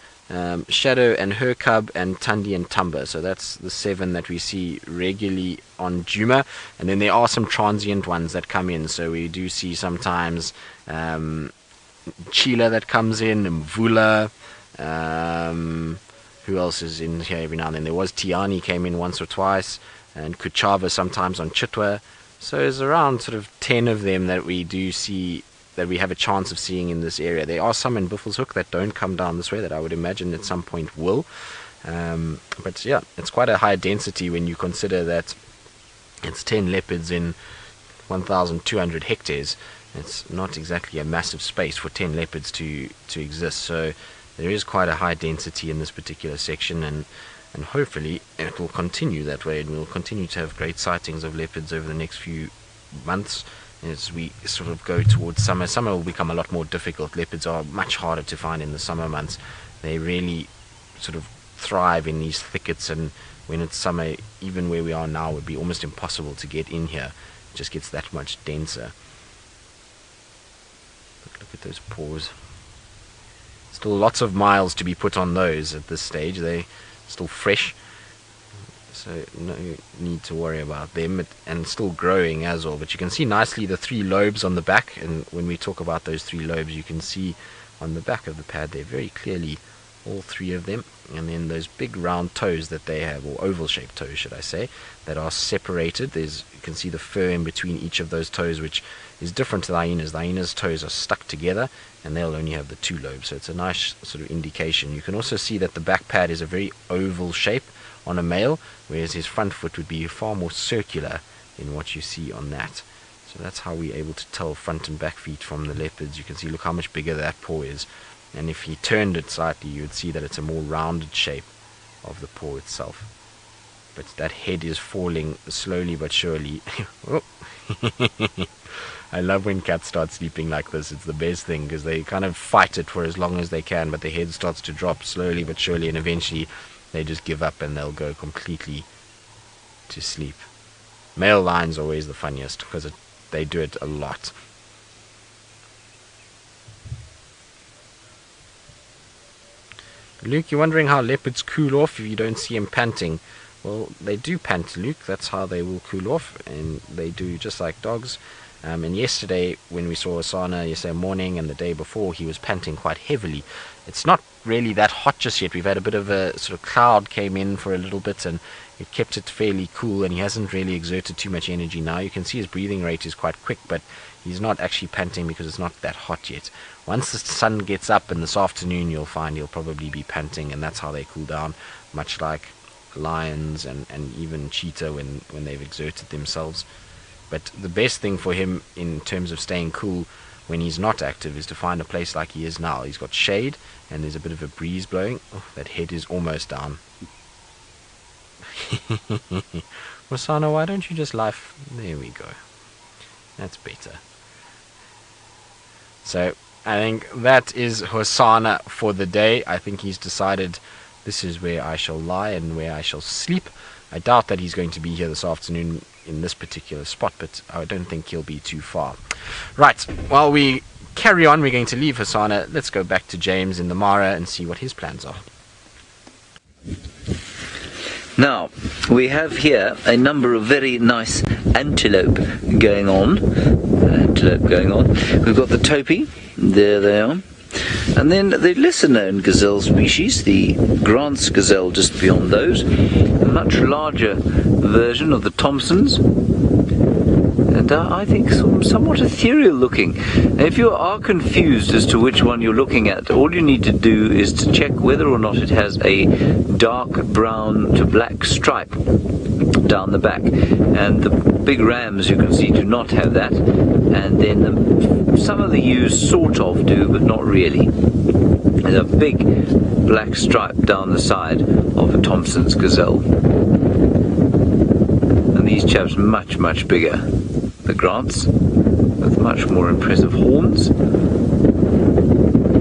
Shadow and her cub, and Tandi and Tumba. So that's the 7 that we see regularly on Djuma. And then there are some transient ones that come in. So we do see sometimes Chila that comes in, Mvula. Who else is in here every now and then? There was Tiani came in once or twice, and Kuchava sometimes on Chitwa. So there's around sort of 10 of them that we do see, that we have a chance of seeing in this area. There are some in Buffelshoek that don't come down this way that I would imagine at some point will. But yeah, it's quite a high density when you consider that it's 10 leopards in 1,200 hectares. It's not exactly a massive space for 10 leopards to exist. So there is quite a high density in this particular section, and hopefully it will continue that way, and we'll continue to have great sightings of leopards over the next few months as we sort of go towards summer. Summer will become a lot more difficult. Leopards are much harder to find in the summer months. They really sort of thrive in these thickets, and when it's summer, even where we are now, it would be almost impossible to get in here. It just gets that much denser. But look at those paws. Still lots of miles to be put on those at this stage. They're still fresh, so no need to worry about them, and still growing as well. But you can see nicely the 3 lobes on the back, and when we talk about those 3 lobes, you can see on the back of the pad there very clearly all 3 of them, and then those big round toes that they have, or oval shaped toes should I say, that are separated. You can see the fur in between each of those toes, which is different to the hyenas. The hyenas' toes are stuck together, and they'll only have the 2 lobes, so it's a nice sort of indication. You can also see that the back pad is a very oval shape on a male, whereas his front foot would be far more circular in what you see on that. So that's how we're able to tell front and back feet from the leopards. You can see, look how much bigger that paw is, and if he turned it slightly, you would see that it's a more rounded shape of the paw itself. But that head is falling slowly but surely. Oh. I love when cats start sleeping like this. It's the best thing, because they kind of fight it for as long as they can, but the head starts to drop slowly but surely, and eventually they just give up and they'll go completely to sleep. Male lions are always the funniest because they do it a lot. Luke, you're wondering how leopards cool off if you don't see them panting. Well, they do pant, Luke. That's how they will cool off, and they do just like dogs. And yesterday, when we saw Hosana yesterday morning, and the day before, he was panting quite heavily. It's not really that hot just yet. We've had a bit of a sort of cloud came in for a little bit, and it kept it fairly cool, and he hasn't really exerted too much energy now. You can see his breathing rate is quite quick, but he's not actually panting because it's not that hot yet. Once the sun gets up in this afternoon, you'll find he'll probably be panting, and that's how they cool down, much like lions and even cheetah when they've exerted themselves. But the best thing for him in terms of staying cool when he's not active is to find a place like he is now. He's got shade, and there's a bit of a breeze blowing. Oh, that head is almost down. Hosana, why don't you just lie? There we go. That's better. So I think that is Hosana for the day. I think he's decided This is where I shall lie and where I shall sleep. I doubt that he's going to be here this afternoon in this particular spot, but I don't think he'll be too far. Right, while we carry on, we're going to leave Hosana. Let's go back to James in the Mara and see what his plans are. Now, we have here a number of very nice antelope going on. We've got the topi, there they are. And then the lesser-known gazelle species, the Grant's gazelle just beyond those, a much larger version of the Thompsons, and I think somewhat ethereal looking. If you are confused as to which one you're looking at, all you need to do is to check whether or not it has a dark brown to black stripe down the back, and the big rams you can see do not have that, and then some of the ewes sort of do, but not really. There's a big black stripe down the side of a Thompson's gazelle, and these chaps much bigger. The Grants with much more impressive horns,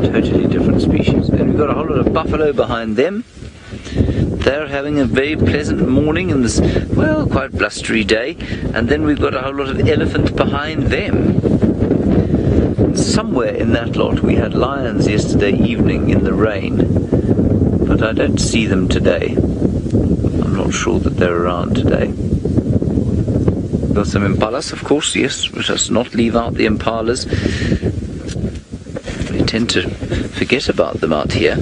totally different species. And we've got a whole lot of buffalo behind them. They're having a very pleasant morning in this, well, quite blustery day. And then we've got a whole lot of elephant behind them. Somewhere in that lot we had lions yesterday evening in the rain, but I don't see them today. I'm not sure that they're around today. Got some impalas, of course, yes, let us not leave out the impalas. We tend to forget about them out here.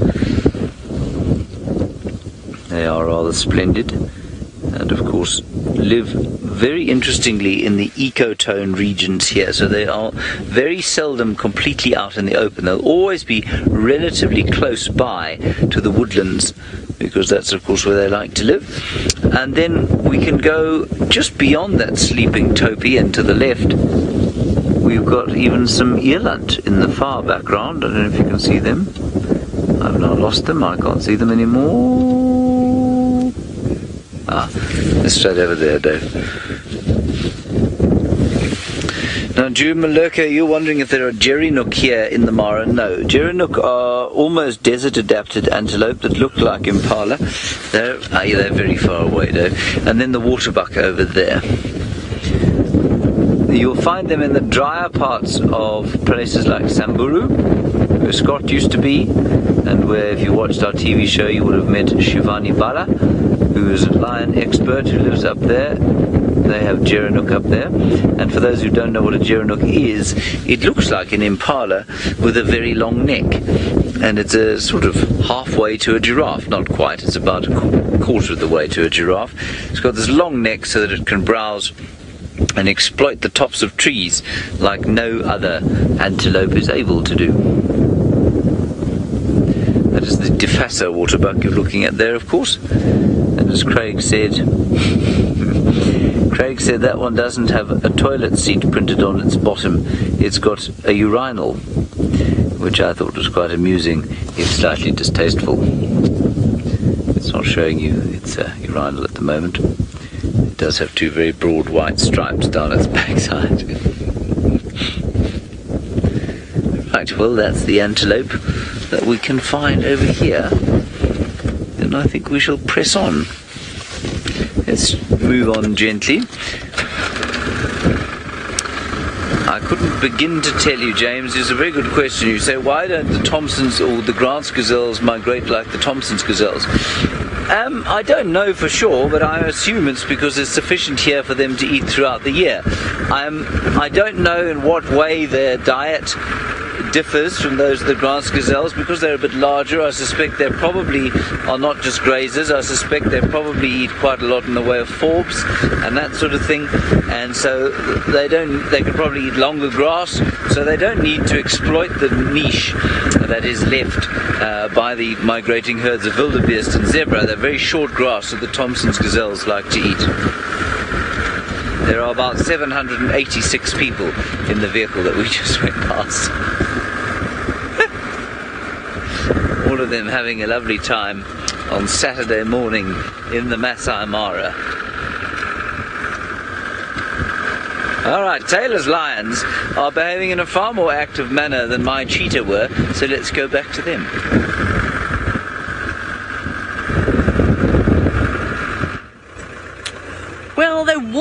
They are rather splendid, and of course live very interestingly in the ecotone regions here, so they are very seldom completely out in the open. They'll always be relatively close by to the woodlands, because that's of course where they like to live. And then we can go just beyond that sleeping topi, and to the left we've got even some eland in the far background. I don't know if you can see them. I've now lost them, I can't see them anymore. They're straight over there, Dave. Now, Djuma, you're wondering if there are Gerinook here in the Mara. No, Gerinook are almost desert-adapted antelope that look like impala. They're very far away, Dave. And then the waterbuck over there. You'll find them in the drier parts of places like Samburu, where Scott used to be, and where, if you watched our TV show, you would have met Shivani Bala, who is a lion expert who lives up there. They have Gerinook up there. And for those who don't know what a Gerinook is, it looks like an impala with a very long neck. And it's a sort of halfway to a giraffe, not quite, it's about a quarter of the way to a giraffe. It's got this long neck so that it can browse and exploit the tops of trees like no other antelope is able to do. That is the Defasa waterbuck you're looking at there, of course. And as Craig said, that one doesn't have a toilet seat printed on its bottom. It's got a urinal, which I thought was quite amusing, if slightly distasteful. It's not showing you its urinal at the moment. It does have two very broad white stripes down its backside. Right, well, that's the antelope that we can find over here. And I think we shall press on. Let's move on gently. I couldn't begin to tell you, James. It's a very good question. You say, why don't the Thompsons or the Grant's gazelles migrate like the Thompson's gazelles? I don't know for sure, but I assume it's because there's sufficient here for them to eat throughout the year. I don't know in what way their diet differs from those of the Grant's gazelles, because they're a bit larger. I suspect they probably are not just grazers. I suspect they probably eat quite a lot in the way of forbs and that sort of thing, and so they can probably eat longer grass, so they don't need to exploit the niche that is left by the migrating herds of wildebeest and zebra. They're very short grass that the Thompson's gazelles like to eat. There are about 786 people in the vehicle that we just went past. All of them having a lovely time on Saturday morning in the Masai Mara. Alright, Taylor's lions are behaving in a far more active manner than my cheetah were, so let's go back to them.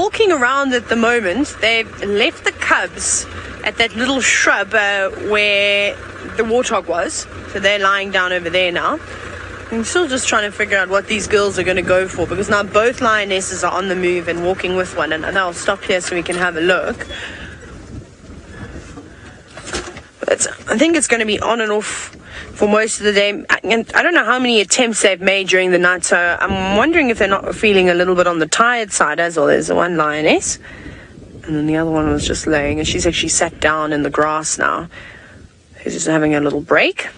walking around at the moment. They've left the cubs at that little shrub where the warthog was. So they're lying down over there now. I'm still just trying to figure out what these girls are going to go for, because now both lionesses are on the move and walking with one another. I'll stop here so we can have a look. But I think it's going to be on and off for most of the day. And I don't know how many attempts they've made during the night, so I'm wondering if they're not feeling a little bit on the tired side as well. There's one lioness, and then the other one was just laying, and she's actually sat down in the grass now. She's just having a little break.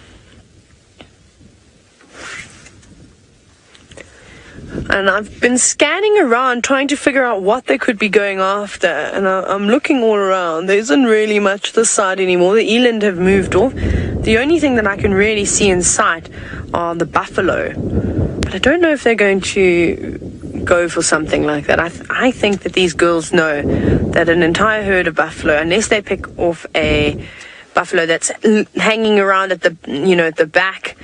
And I've been scanning around trying to figure out what they could be going after, and I'm looking all around. There isn't really much this side anymore. The eland have moved off. The only thing that I can really see in sight are the buffalo, but I don't know if they're going to go for something like that. I think that these girls know that an entire herd of buffalo, unless they pick off a buffalo that's hanging around at the at the back,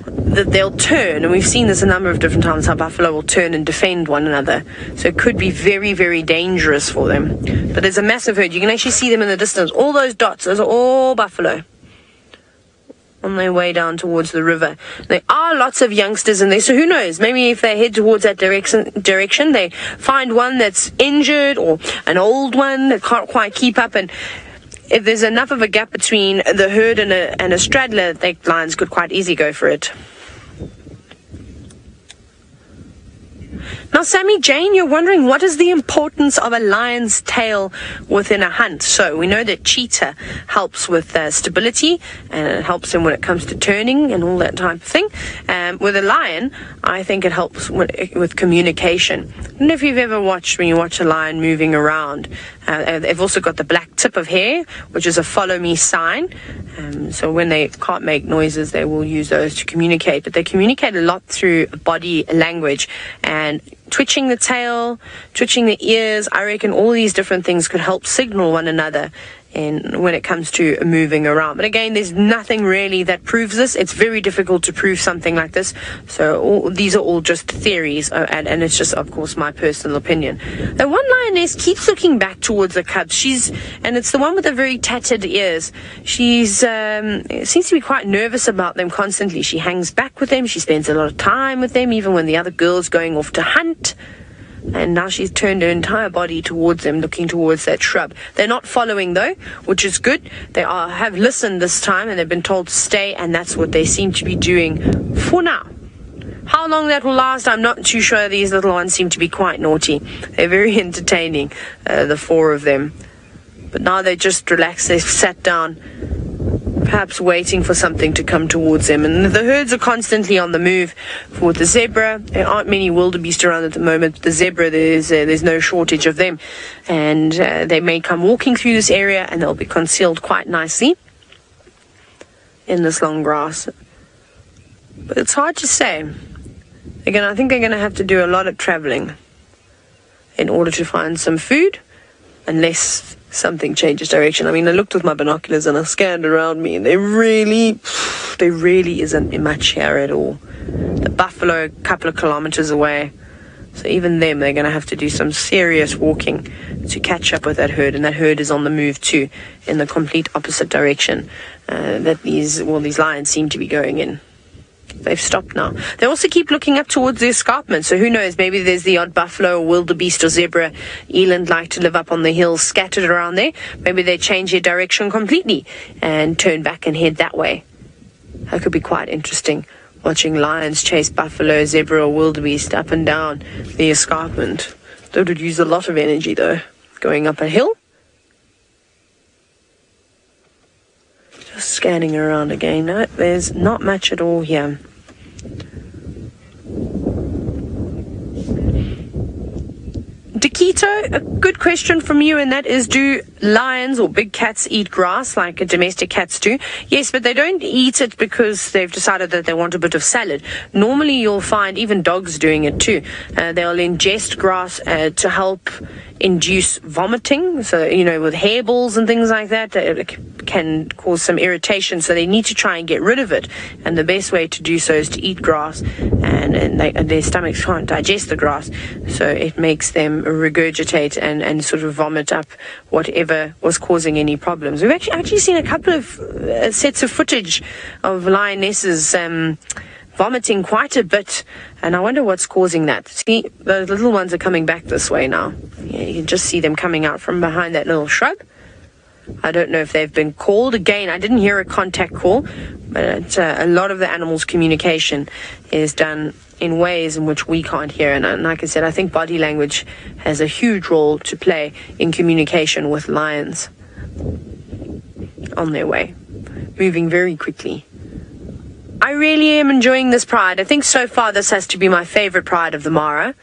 that they'll turn, and we've seen this a number of different times, how buffalo will turn and defend one another. So it could be very, very dangerous for them. But there's a massive herd. You can actually see them in the distance. All those dots, those are all buffalo on their way down towards the river. There are lots of youngsters in there, so who knows, maybe if they head towards that direction, they find one that's injured or an old one that can't quite keep up, and if there's enough of a gap between the herd and a straddler, the lions could quite easily go for it. Now, Sammy Jane, you're wondering, what is the importance of a lion's tail within a hunt? So we know that cheetah helps with stability, and it helps him when it comes to turning and all that type of thing. With a lion, I think it helps with communication. I don't know if you've ever watched, when you watch a lion moving around, they've also got the black tip of hair, which is a follow me sign. So when they can't make noises, they will use those to communicate. But they communicate a lot through body language, and twitching the tail, twitching the ears. I reckon all these different things could help signal one another when it comes to moving around. But again, there's nothing really that proves this. It's very difficult to prove something like this. So these are all just theories, and it's just, of course, my personal opinion. The one lioness keeps looking back towards the cubs. And it's the one with the very tattered ears. She's seems to be quite nervous about them constantly. She hangs back with them. She spends a lot of time with them, even when the other girl's going off to hunt. And now she's turned her entire body towards them, looking towards that shrub. They're not following, though, which is good. They have listened this time, and they've been told to stay, and that's what they seem to be doing for now. How long that will last, I'm not too sure. These little ones seem to be quite naughty. They're very entertaining, the four of them. But now they're just relaxed. They've sat down, perhaps waiting for something to come towards them. And the herds are constantly on the move. For the zebra, there aren't many wildebeest around at the moment. The zebra, there's no shortage of them, and they may come walking through this area, and they'll be concealed quite nicely in this long grass. But it's hard to say. Again, I think they're going to have to do a lot of traveling in order to find some food, unless something changes direction. I mean, I looked with my binoculars and I scanned around me, and there really isn't much here at all. The buffalo a couple of kilometers away, so even them, they're going to have to do some serious walking to catch up with that herd, and that herd is on the move too, in the complete opposite direction that these lions seem to be going in. They've stopped now. They also keep looking up towards the escarpment, so who knows, maybe there's the odd buffalo or wildebeest or zebra. Eland like to live up on the hills scattered around there. Maybe they change their direction completely and turn back and head that way. That could be quite interesting, watching lions chase buffalo, zebra or wildebeest up and down the escarpment. That would use a lot of energy, though, going up a hill. Just scanning around again. No, there's not much at all here. Dakito, a good question from you, and that is, do lions or big cats eat grass like domestic cats do. Yes, but they don't eat it because they've decided that they want a bit of salad. Normally you'll find even dogs doing it too. They'll ingest grass to help induce vomiting. So, with hairballs and things like that, it can cause some irritation. So they need to try and get rid of it. And the best way to do so is to eat grass. And their stomachs can't digest the grass. So it makes them regurgitate and sort of vomit up whatever was causing any problems. We've actually seen a couple of sets of footage of lionesses vomiting quite a bit, and I wonder what's causing that. See, the little ones are coming back this way now. Yeah, you can just see them coming out from behind that little shrub. I don't know if they've been called. Again, I didn't hear a contact call, but a lot of the animals' communication is done in ways in which we can't hear. And like I said, I think body language has a huge role to play in communication with lions on their way, moving very quickly. I really am enjoying this pride. I think so far this has to be my favorite pride of the Mara.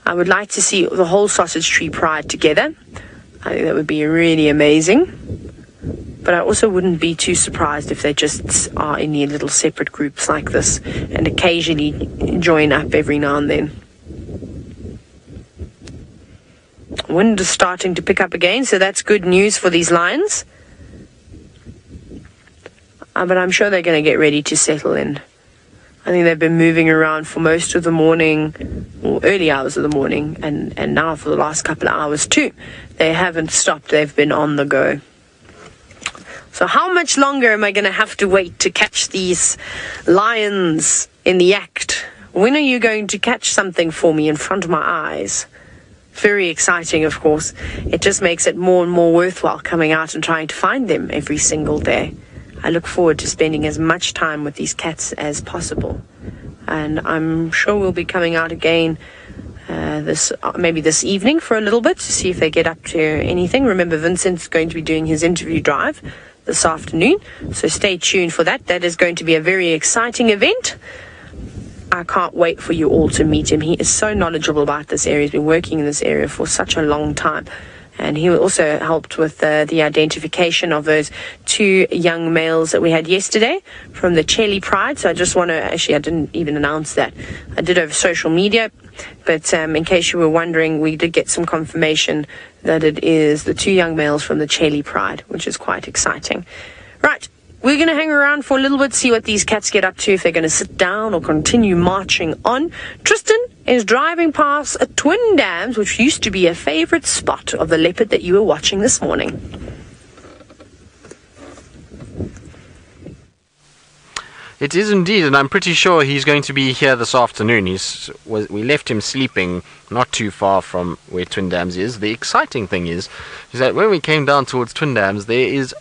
I would like to see the whole sausage tree pride together. I think that would be really amazing. But I also wouldn't be too surprised if they just are in their little separate groups like this and occasionally join up every now and then. Wind is starting to pick up again, so that's good news for these lions. But I'm sure they're going to get ready to settle in. I think they've been moving around for most of the morning, or early hours of the morning, and now for the last couple of hours too. They haven't stopped. They've been on the go. So how much longer am I going to have to wait to catch these lions in the act? When are you going to catch something for me in front of my eyes? Very exciting, of course. It just makes it more and more worthwhile coming out and trying to find them every single day. I look forward to spending as much time with these cats as possible. And I'm sure we'll be coming out again maybe this evening for a little bit to see if they get up to anything. Remember, Vincent's going to be doing his interview drive this afternoon, so stay tuned for that. That is going to be a very exciting event. I can't wait for you all to meet him. He is so knowledgeable about this area. He's been working in this area for such a long time. And he also helped with the identification of those two young males that we had yesterday from the Chelly Pride. So I just want to, actually, I didn't even announce that. I did over social media. But in case you were wondering, we did get some confirmation that it is the two young males from the Chelly Pride, which is quite exciting. Right. We're going to hang around for a little bit, see what these cats get up to, if they're going to sit down or continue marching on. Tristan is driving past Twin Dams, which used to be a favorite spot of the leopard that you were watching this morning. It is indeed, and I'm pretty sure he's going to be here this afternoon. We left him sleeping not too far from where Twin Dams is. The exciting thing is that when we came down towards Twin Dams, there is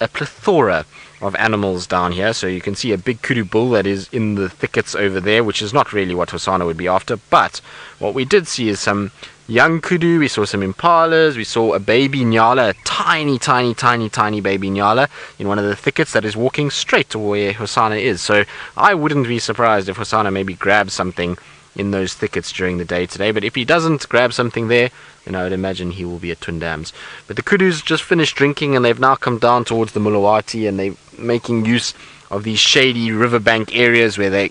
a plethora of animals down here. So you can see a big kudu bull that is in the thickets over there, which is not really what Hosana would be after. But what we did see is some young kudu, we saw some impalas, we saw a baby nyala, a tiny baby nyala in one of the thickets that is walking straight to where Hosana is. So I wouldn't be surprised if Hosana maybe grabs something in those thickets during the day today. But if he doesn't grab something there, then I would imagine he will be at Twin Dams. But the kudus just finished drinking and they've now come down towards the Mulawati, and they're making use of these shady riverbank areas where they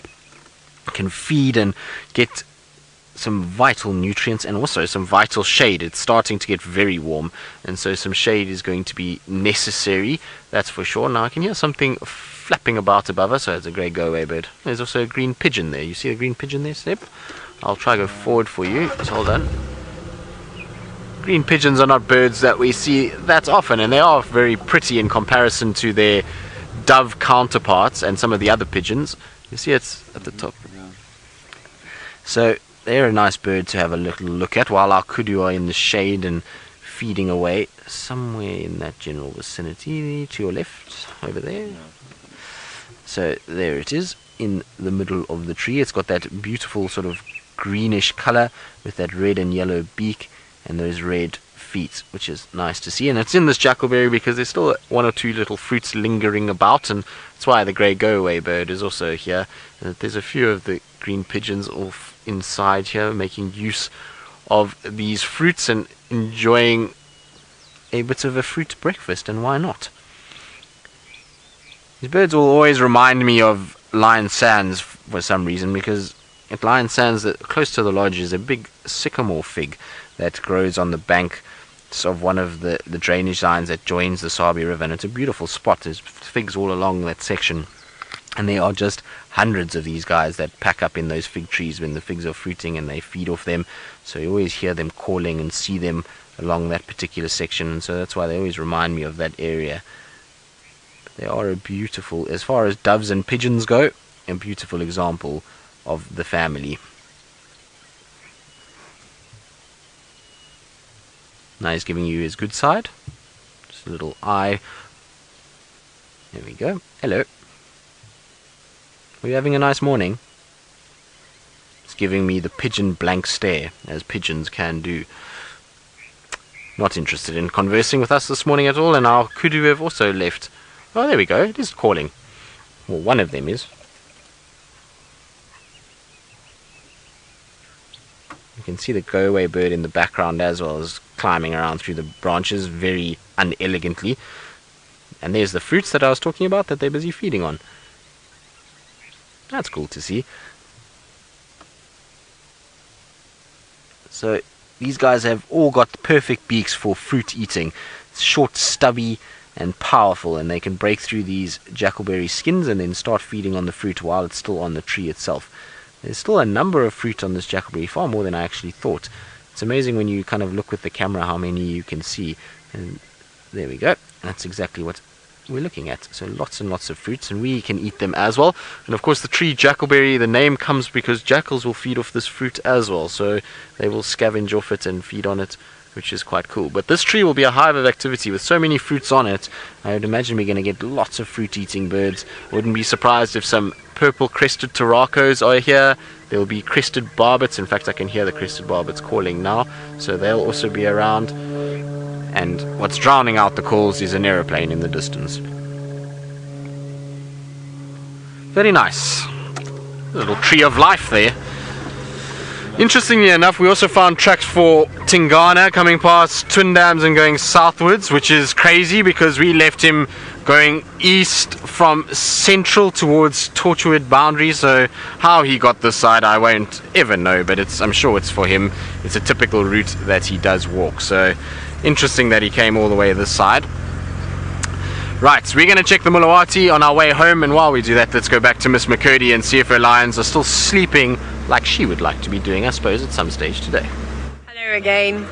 can feed and get some vital nutrients and also some vital shade. It's starting to get very warm, and so some shade is going to be necessary, that's for sure. Now I can hear something flapping about above us, so it's a grey go-away bird. There's also a green pigeon there. You see the green pigeon there, Sept? I'll try to go forward for you. Just hold on. Green pigeons are not birds that we see that often, and they are very pretty in comparison to their dove counterparts and some of the other pigeons. You see it's at the top. So they're a nice bird to have a little look at while our kudu are in the shade and feeding away somewhere in that general vicinity to your left over there. So there it is in the middle of the tree. It's got that beautiful sort of greenish color with that red and yellow beak and those red feet, which is nice to see. And it's in this jackalberry because there's still one or two little fruits lingering about, and that's why the grey go-away bird is also here. And there's a few of the green pigeons off inside here making use of these fruits and enjoying a bit of a fruit breakfast, and why not? These birds will always remind me of Lion Sands for some reason, because at Lion Sands, close to the lodge, is a big sycamore fig that grows on the bank of one of the drainage lines that joins the Sabi River, and it's a beautiful spot. There's figs all along that section, and there are just hundreds of these guys that pack up in those fig trees when the figs are fruiting, and they feed off them. So you always hear them calling and see them along that particular section, and so that's why they always remind me of that area. But they are a beautiful, as far as doves and pigeons go, a beautiful example of the family. Now he's giving you his good side. Just a little eye. There we go. Hello. Are you having a nice morning? It's giving me the pigeon blank stare, as pigeons can do. Not interested in conversing with us this morning at all, and our kudu have also left. Oh, there we go. It is calling. Well, one of them is. You can see the go-away bird in the background as well as climbing around through the branches very unelegantly. And there's the fruits that I was talking about that they're busy feeding on. That's cool to see. So these guys have all got perfect beaks for fruit eating. It's short, stubby, and powerful, and they can break through these jackalberry skins and then start feeding on the fruit while it's still on the tree itself. There's still a number of fruit on this jackalberry, far more than I actually thought. It's amazing when you kind of look with the camera how many you can see. And there we go. That's exactly what we're looking at. So lots and lots of fruits, and we can eat them as well. And of course the tree jackalberry, the name comes because jackals will feed off this fruit as well. So they will scavenge off it and feed on it, which is quite cool. But this tree will be a hive of activity with so many fruits on it. I would imagine we're going to get lots of fruit-eating birds. Wouldn't be surprised if some purple-crested turacos are here. There will be crested barbets. In fact, I can hear the crested barbets calling now, so they'll also be around. And what's drowning out the calls is an aeroplane in the distance. Very nice. A little tree of life there. Interestingly enough, we also found tracks for Tingana coming past Twin Dams and going southwards, which is crazy because we left him going east from central towards Torchwood boundary. So how he got this side I won't ever know, but I'm sure it's for him. It's a typical route that he does walk. So interesting that he came all the way this side. Right, so we're going to check the Mulawati on our way home, and while we do that, let's go back to Miss McCurdy and see if her lions are still sleeping like she would like to be doing, I suppose, at some stage today. Hello again.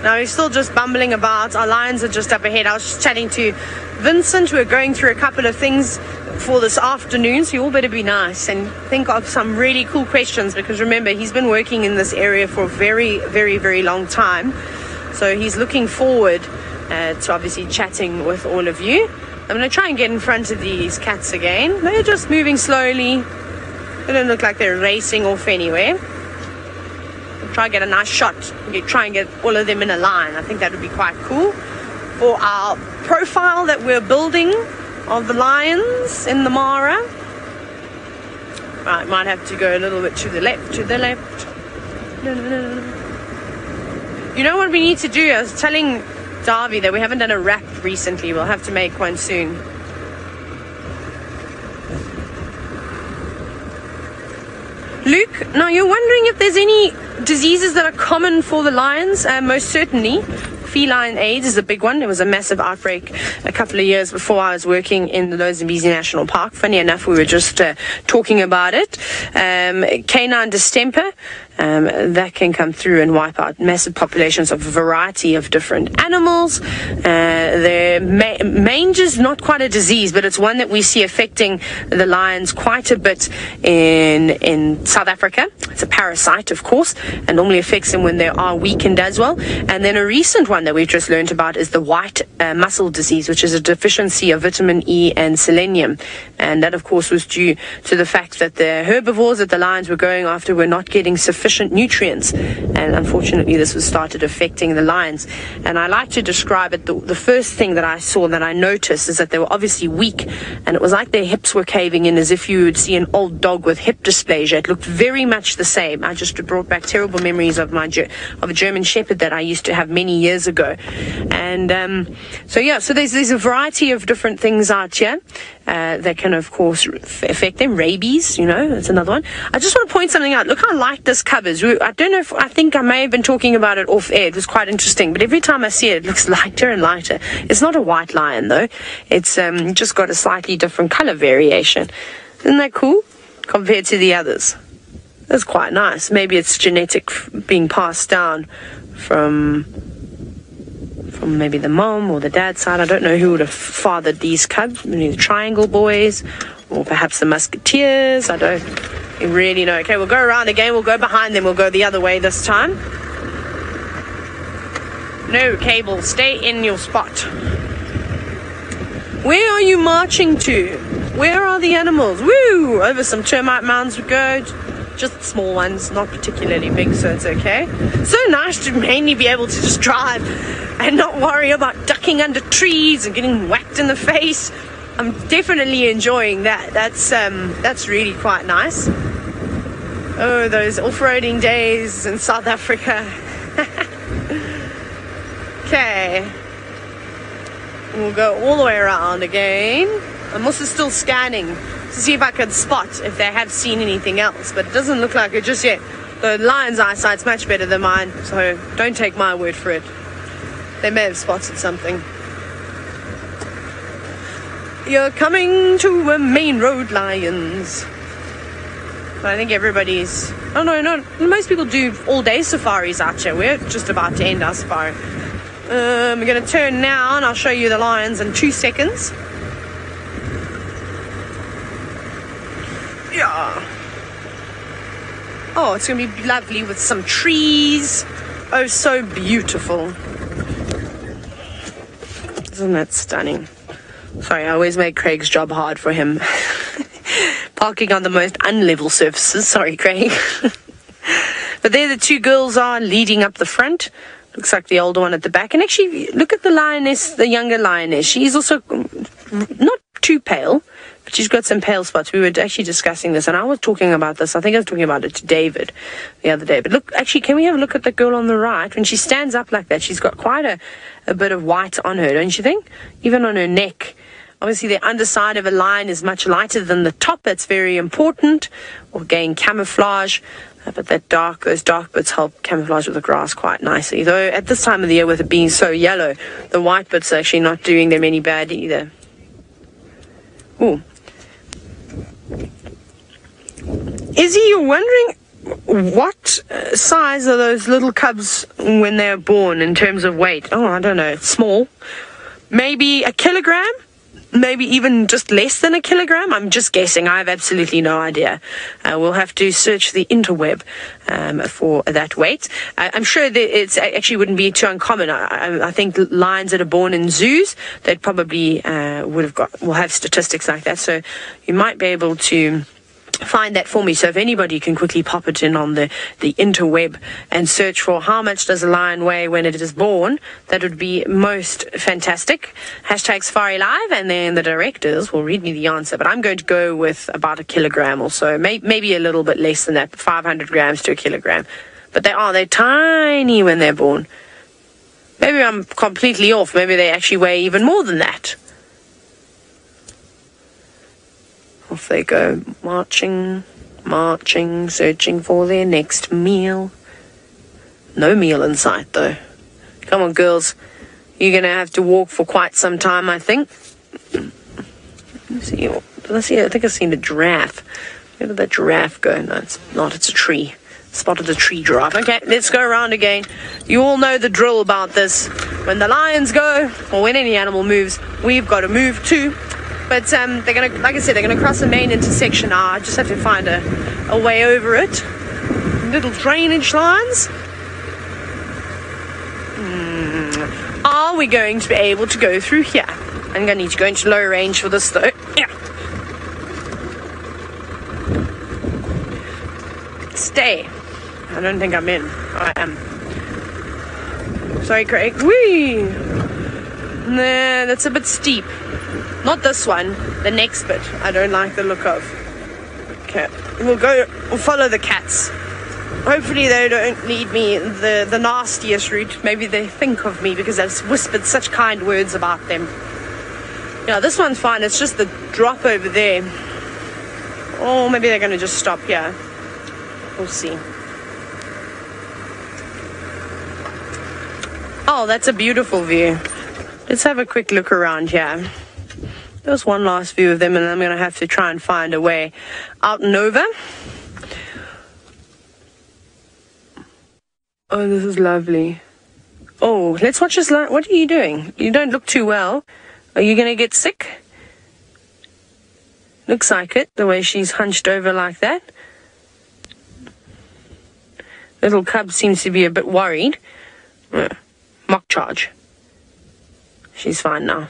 Now we're still just bumbling about. Our lions are just up ahead. I was just chatting to Vincent. We're going through a couple of things for this afternoon, so you all better be nice and think of some really cool questions, because remember, he's been working in this area for a very, very, very long time. So he's looking forward to obviously chatting with all of you. I'm going to try and get in front of these cats again. They're just moving slowly. They don't look like they're racing off anywhere. I'll try and get a nice shot. Try and get all of them in a line. I think that would be quite cool for our profile that we're building of the lions in the Mara. Right, might have to go a little bit to the left, No. You know what we need to do? I was telling Darby that we haven't done a wrap recently. We'll have to make one soon. Luke, now you're wondering if there's any diseases that are common for the lions. Most certainly. Feline AIDS is a big one. There was a massive outbreak a couple of years before I was working in the Lozambizi National Park. Funny enough, we were just talking about it. Canine distemper, that can come through and wipe out massive populations of a variety of different animals. Mange's not quite a disease, but it's one that we see affecting the lions quite a bit in South Africa. It's a parasite, of course, and normally affects them when they are weakened as well. And then a recent one that we've just learned about is the white muscle disease, which is a deficiency of vitamin E and selenium. And that, of course, was due to the fact that the herbivores that the lions were going after were not getting sufficient sufficient nutrients. And unfortunately, this was started affecting the lions. And I like to describe it, the first thing that I saw, that I noticed, is that they were obviously weak, and it was like their hips were caving in, as if you would see an old dog with hip dysplasia. It looked very much the same. I just brought back terrible memories of of a German Shepherd that I used to have many years ago. And so there's a variety of different things out here that can, of course, affect them. Rabies, that's another one. I just want to point something out. Look how light this cover is. I don't know I think I may have been talking about it off air. It was quite interesting, but every time I see it, it looks lighter and lighter. It's not a white lion, though. It's just got a slightly different color variation. Isn't that cool compared to the others? That's quite nice. Maybe it's genetic being passed down from maybe the mom or the dad's side. I don't know who would have fathered these cubs. Maybe the Triangle Boys, or perhaps the Musketeers. I don't really know. Okay, we'll go around again. We'll go behind them. We'll go the other way this time. No, Cable, stay in your spot. Where are you marching to? Where are the animals? Woo! Over some termite mounds we go. Just small ones, not particularly big, so it's okay. So nice to mainly be able to just drive and not worry about ducking under trees and getting whacked in the face. I'm definitely enjoying that. That's really quite nice. Oh, those off-roading days in South Africa. Okay. We'll go all the way around again. I'm also still scanning to see if I can spot if they have seen anything else, but it doesn't look like it just yet. The lion's eyesight's much better than mine, so don't take my word for it. They may have spotted something. You're coming to a main road, lions. But I think everybody's... Oh, no, most people do all-day safaris out here. We're just about to end our safari. We're going to turn now, and I'll show you the lions in 2 seconds. Yeah. Oh, it's going to be lovely with some trees. Oh, so beautiful. Isn't that stunning? Sorry, I always make Craig's job hard for him. Parking on the most unlevel surfaces. Sorry, Craig. But there the two girls are leading up the front. Looks like the older one at the back. And actually, look at the lioness, the younger lioness. She's also not too pale, but she's got some pale spots. We were actually discussing this, and I was talking about this. I think I was talking about it to David the other day. But look, actually, can we have a look at the girl on the right? When she stands up like that, she's got quite a bit of white on her, don't you think? Even on her neck. Obviously, the underside of a lion is much lighter than the top. That's very important, or gain camouflage. But those dark bits help camouflage with the grass quite nicely. Though at this time of the year, with it being so yellow, the white bits are actually not doing them any bad either. Ooh. Izzy, you're wondering what size are those little cubs when they're born in terms of weight? Oh, I don't know. Small. Maybe a kilogram? Maybe even just less than a kilogram. I'm just guessing. I have absolutely no idea. We'll have to search the interweb for that weight. I'm sure that it actually wouldn't be too uncommon. I think lions that are born in zoos, they'd probably will have statistics like that. So you might be able to find that for me. So if anybody can quickly pop it in on the interweb and search for how much does a lion weigh when it is born, that would be most fantastic. Hashtag Safari Live, and then the directors will read me the answer. But I'm going to go with about a kilogram or so, maybe a little bit less than that, 500 grams to a kilogram. But they're tiny when they're born. Maybe I'm completely off. Maybe they actually weigh even more than that. Off they go, marching, searching for their next meal. No meal in sight, though. Come on, girls. You're going to have to walk for quite some time, I think. Let's see. I think I've seen a giraffe. Where did that giraffe go? No, it's not. It's a tree. Spotted a tree giraffe. Okay, let's go around again. You all know the drill about this. When the lions go, or when any animal moves, we've got to move too. But they're gonna, like I said, they're gonna cross the main intersection now. I just have to find a way over it. Little drainage lines. Are we going to be able to go through here? I'm gonna need to go into low range for this though. Yeah. Stay. I don't think I'm in. I am. Sorry, Craig. Whee! Nah, that's a bit steep. Not this one. The next bit. I don't like the look of. Okay. We'll follow the cats. Hopefully they don't lead me the nastiest route. Maybe they think of me because I've whispered such kind words about them. Yeah, this one's fine. It's just the drop over there. Oh, maybe they're going to just stop here. We'll see. Oh, that's a beautiful view. Let's have a quick look around here. There's one last view of them, and then I'm going to have to try and find a way out and over. Oh, this is lovely. Oh, let's watch this. What are you doing? You don't look too well. Are you going to get sick? Looks like it, the way she's hunched over like that. Little cub seems to be a bit worried. Mock charge. She's fine now.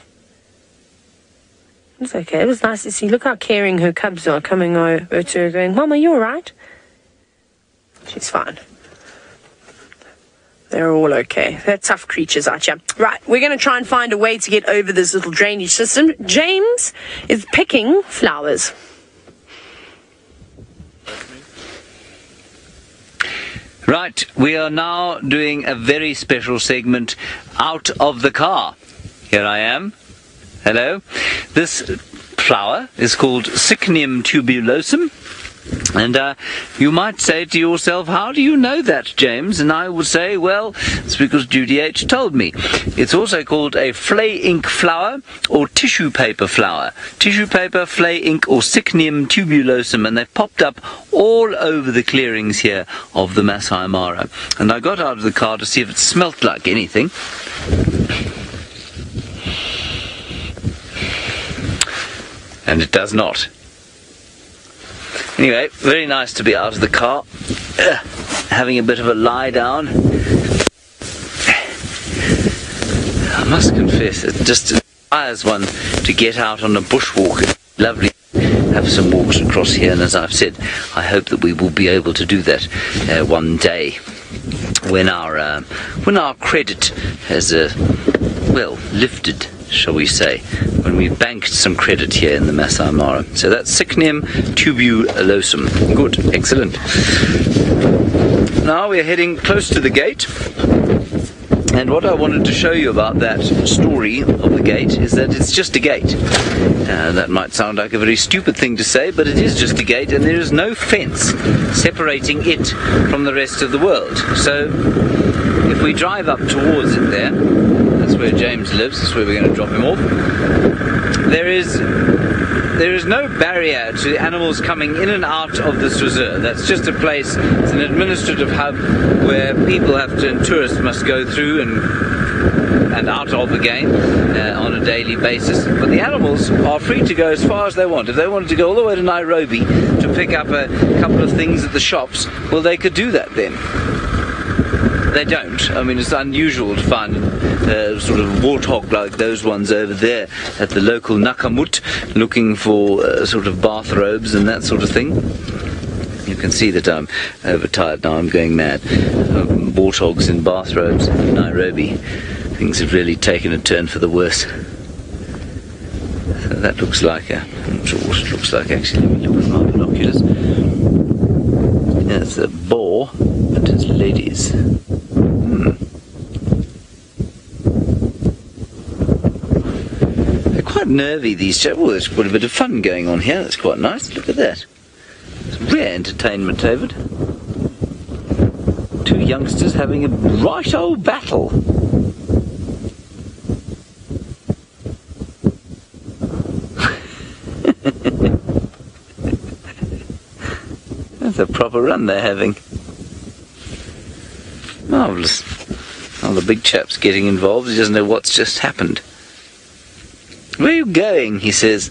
It's okay. It was nice to see. Look how caring her cubs are, coming over to her going, Mama, you alright? She's fine. They're all okay. They're tough creatures, aren't you? Right, we're going to try and find a way to get over this little drainage system. James is picking flowers. Right, we are now doing a very special segment, Out of the Car. Here I am. Hello. This flower is called Cycnium tubulosum. And you might say to yourself, how do you know that, James? And I would say, well, it's because Judy H. told me. It's also called a flay ink flower or tissue paper flower. Tissue paper, flay ink or Cycnium tubulosum. And they've popped up all over the clearings here of the Masai Mara. And I got out of the car to see if it smelt like anything. And it does not. Anyway, very nice to be out of the car, having a bit of a lie down. I must confess, it just inspires one to get out on a bushwalk. It's lovely to have some walks across here, and as I've said, I hope that we will be able to do that one day when our credit has lifted, shall we say, when we've banked some credit here in the Masai Mara. So that's Cycnium tubulosum. Good, excellent. Now we're heading close to the gate. And what I wanted to show you about that story of the gate is that it's just a gate. That might sound like a very stupid thing to say, but it is just a gate, and there is no fence separating it from the rest of the world. So if we drive up towards it there, that's where James lives, that's where we're going to drop him off, there is no barrier to animals coming in and out of this reserve. That's just a place, it's an administrative hub where people have to, and tourists must go through and out of again on a daily basis. But the animals are free to go as far as they want. If they wanted to go all the way to Nairobi to pick up a couple of things at the shops, well, they could do that then. They don't. I mean, it's unusual to find sort of warthog like those ones over there at the local Nakamut looking for sort of bathrobes and that sort of thing. You can see that I'm overtired now, I'm going mad. Warthogs in bathrobes in Nairobi. Things have really taken a turn for the worse. So that looks like I'm not sure what it looks like actually. Let me look with my binoculars. Yeah, it's a boar, but it's ladies. They're quite nervy, these chaps. Oh, there's quite a bit of fun going on here. That's quite nice. Look at that. It's rare entertainment, David. Two youngsters having a right old battle. That's a proper run they're having. Marvellous. Oh, the big chap's getting involved. He doesn't know what's just happened. Where are you going? He says.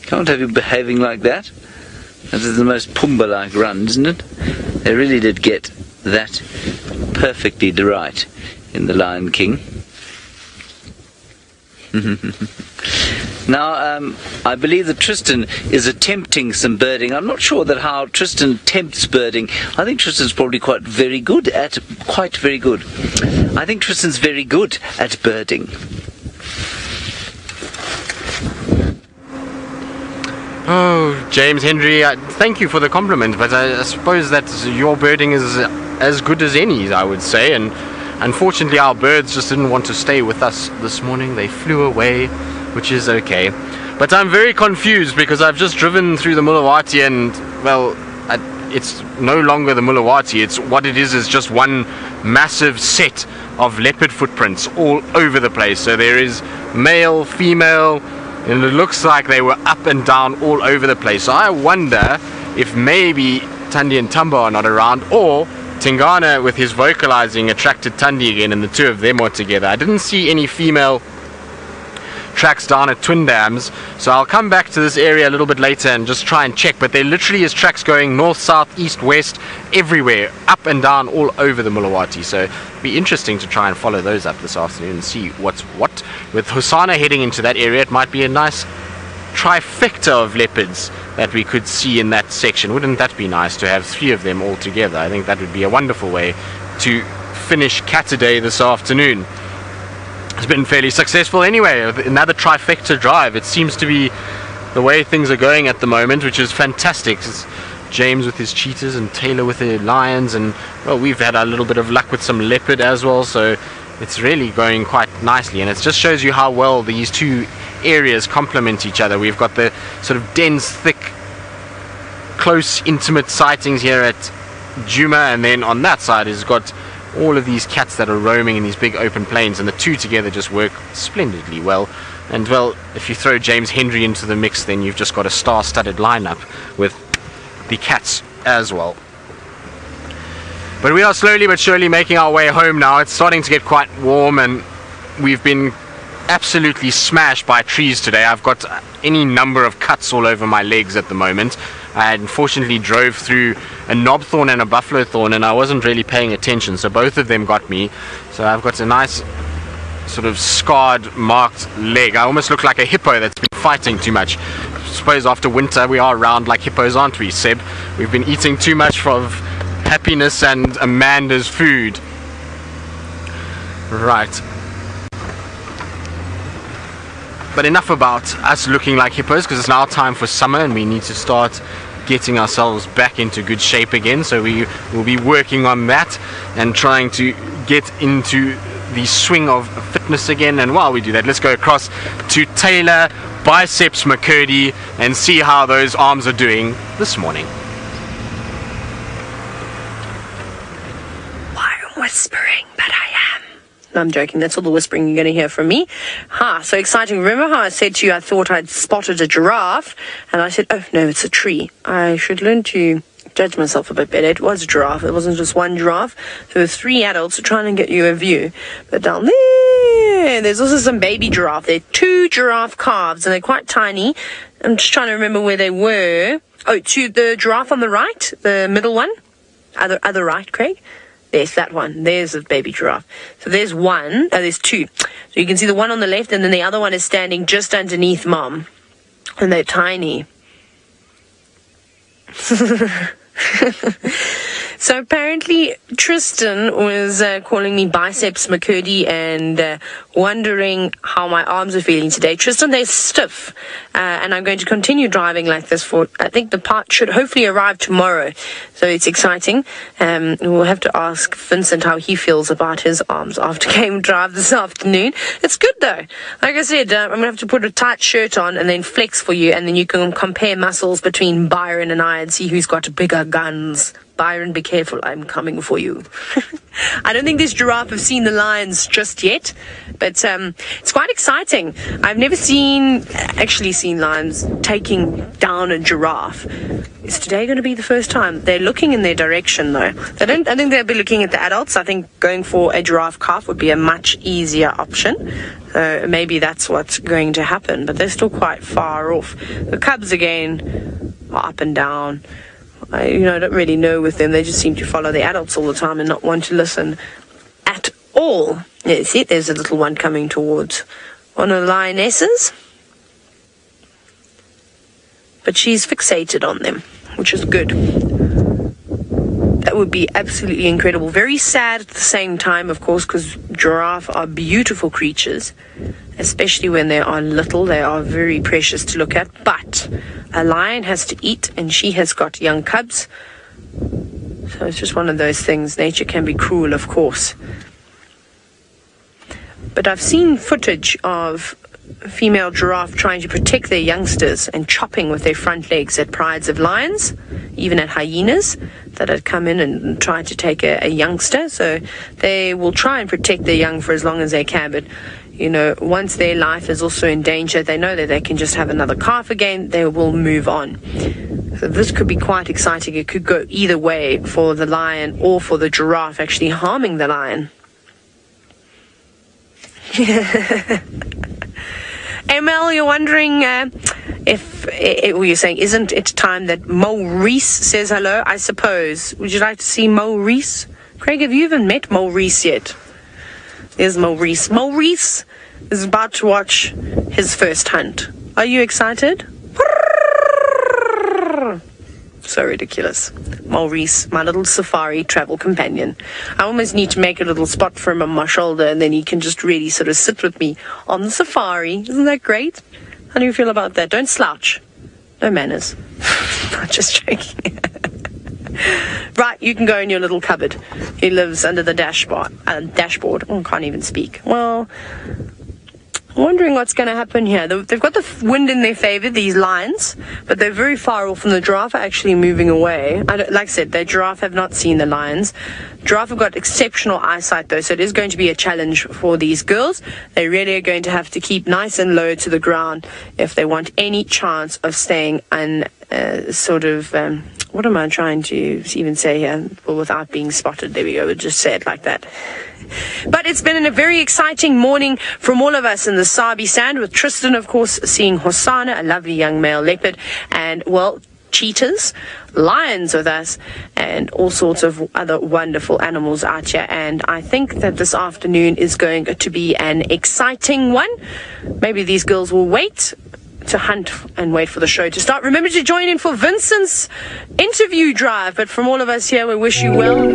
Can't have you behaving like that. That is the most Pumbaa-like run, isn't it? They really did get that perfectly right in The Lion King. Now, I believe that Tristan is attempting some birding. I'm not sure that how Tristan attempts birding. I think Tristan's probably quite very good. I think Tristan's very good at birding. Oh, James Henry, thank you for the compliment, but I suppose that your birding is as good as any, I would say, and unfortunately our birds just didn't want to stay with us this morning. They flew away, which is okay. But I'm very confused because I've just driven through the Mulawati and, well, it's no longer the Mulawati. It's what it is just one massive set of leopard footprints all over the place. So there is male, female, and it looks like they were up and down all over the place. So I wonder if maybe Thandi and Tamba are not around, or Tingana with his vocalizing attracted Thandi again and the two of them are together. I didn't see any female tracks down at Twin Dams, so I'll come back to this area a little bit later and just try and check, but there literally is tracks going north, south, east, west, everywhere, up and down all over the Mulawati. So it'll be interesting to try and follow those up this afternoon and see what's what. With Hosana heading into that area, it might be a nice trifecta of leopards that we could see in that section. Wouldn't that be nice to have three of them all together? I think that would be a wonderful way to finish Catterday this afternoon. It's been fairly successful anyway. Another trifecta drive. It seems to be the way things are going at the moment, which is fantastic. It's James with his cheetahs and Taylor with the lions, and well, we've had a little bit of luck with some leopard as well, so it's really going quite nicely, and it just shows you how well these two areas complement each other. We've got the sort of dense, thick, close, intimate sightings here at Djuma, and then on that side has got all of these cats that are roaming in these big open plains, and the two together just work splendidly well. And well, if you throw James Henry into the mix, then you've just got a star-studded lineup with the cats as well. But we are slowly but surely making our way home now. It's starting to get quite warm, and we've been absolutely smashed by trees today. I've got any number of cuts all over my legs at the moment. I unfortunately drove through a knobthorn and a buffalo thorn, and I wasn't really paying attention, so both of them got me. So I've got a nice sort of scarred, marked leg. I almost look like a hippo that's been fighting too much. I suppose after winter we are round like hippos, aren't we, Seb? We've been eating too much of happiness and Amanda's food. Right. But enough about us looking like hippos, because it's now time for summer and we need to start getting ourselves back into good shape again. So we will be working on that and trying to get into the swing of fitness again. And while we do that, let's go across to Taylor, Biceps McCurdy, and see how those arms are doing this morning. Why whispering, but I am. No, I'm joking. That's all the whispering you're going to hear from me. So exciting. Remember how I said to you I thought I'd spotted a giraffe? And I said, oh, no, it's a tree. I should learn to judge myself a bit better. It was a giraffe. It wasn't just one giraffe. There were three adults trying to get you a view. But down there, there's also some baby giraffe. There are two giraffe calves, and they're quite tiny. I'm just trying to remember where they were. Oh, to the giraffe on the right, the middle one. Other right, Craig. There's that one. There's a baby giraffe. So there's one. There's two. So you can see the one on the left, and then the other one is standing just underneath Mom. And they're tiny. So apparently Tristan was calling me Biceps McCurdy and wondering how my arms are feeling today. Tristan, they're stiff, and I'm going to continue driving like this for, I think the part should hopefully arrive tomorrow, so it's exciting. We'll have to ask Vincent how he feels about his arms after game drive this afternoon. It's good though. Like I said, I'm going to have to put a tight shirt on and then flex for you, and then you can compare muscles between Byron and I and see who's got bigger guns. Byron, be careful, I'm coming for you. I don't think this giraffe have seen the lions just yet, but it's quite exciting. I've never actually seen lions taking down a giraffe. Is today going to be the first time? They're looking in their direction though. I think they'll be looking at the adults. I think going for a giraffe calf would be a much easier option. So maybe that's what's going to happen, but they're still quite far off. The cubs again are up and down. I don't really know with them. They just seem to follow the adults all the time and not want to listen at all. Yeah, see, there's a little one coming towards one of the lionesses. but she's fixated on them, which is good. That would be absolutely incredible. Very sad at the same time, of course, because giraffe are beautiful creatures, especially when they are little. They are very precious to look at. But a lion has to eat, and she has got young cubs. So it's just one of those things. Nature can be cruel, of course. But I've seen footage of female giraffe trying to protect their youngsters and chopping with their front legs at prides of lions, even at hyenas that had come in and tried to take a youngster. So they will try and protect their young for as long as they can, but you know, once their life is also in danger, they know that they can just have another calf again, they will move on. So this could be quite exciting. It could go either way for the lion or for the giraffe actually harming the lion. ML, you're wondering if you're saying, isn't it time that Maurice says hello? I suppose. Would you like to see Maurice? Craig, have you even met Maurice yet? There's Maurice. Maurice is about to watch his first hunt. Are you excited? So ridiculous. Maurice, my little safari travel companion. I almost need to make a little spot for him on my shoulder, and then he can just really sort of sit with me on the safari. Isn't that great? How do you feel about that? Don't slouch. No manners. I'm just joking. Right, you can go in your little cupboard. He lives under the dashboard. Oh, can't even speak. Well, wondering what's going to happen here. They've got the wind in their favor, these lions, but they're very far off, and the giraffe are actually moving away. Like I said, the giraffe have not seen the lions. Giraffe have got exceptional eyesight, though, so it is going to be a challenge for these girls. They really are going to have to keep nice and low to the ground if they want any chance of staying what am I trying to even say here? Well, without being spotted. There we go. We'll just say it like that. But it's been a very exciting morning from all of us in the Sabi stand, with Tristan, of course, seeing Hosana, a lovely young male leopard, and, well, cheetahs, lions with us, and all sorts of other wonderful animals out here. And I think that this afternoon is going to be an exciting one. Maybe these girls will wait to hunt and wait for the show to start. Remember to join in for Vincent's interview drive. But from all of us here, we wish you well.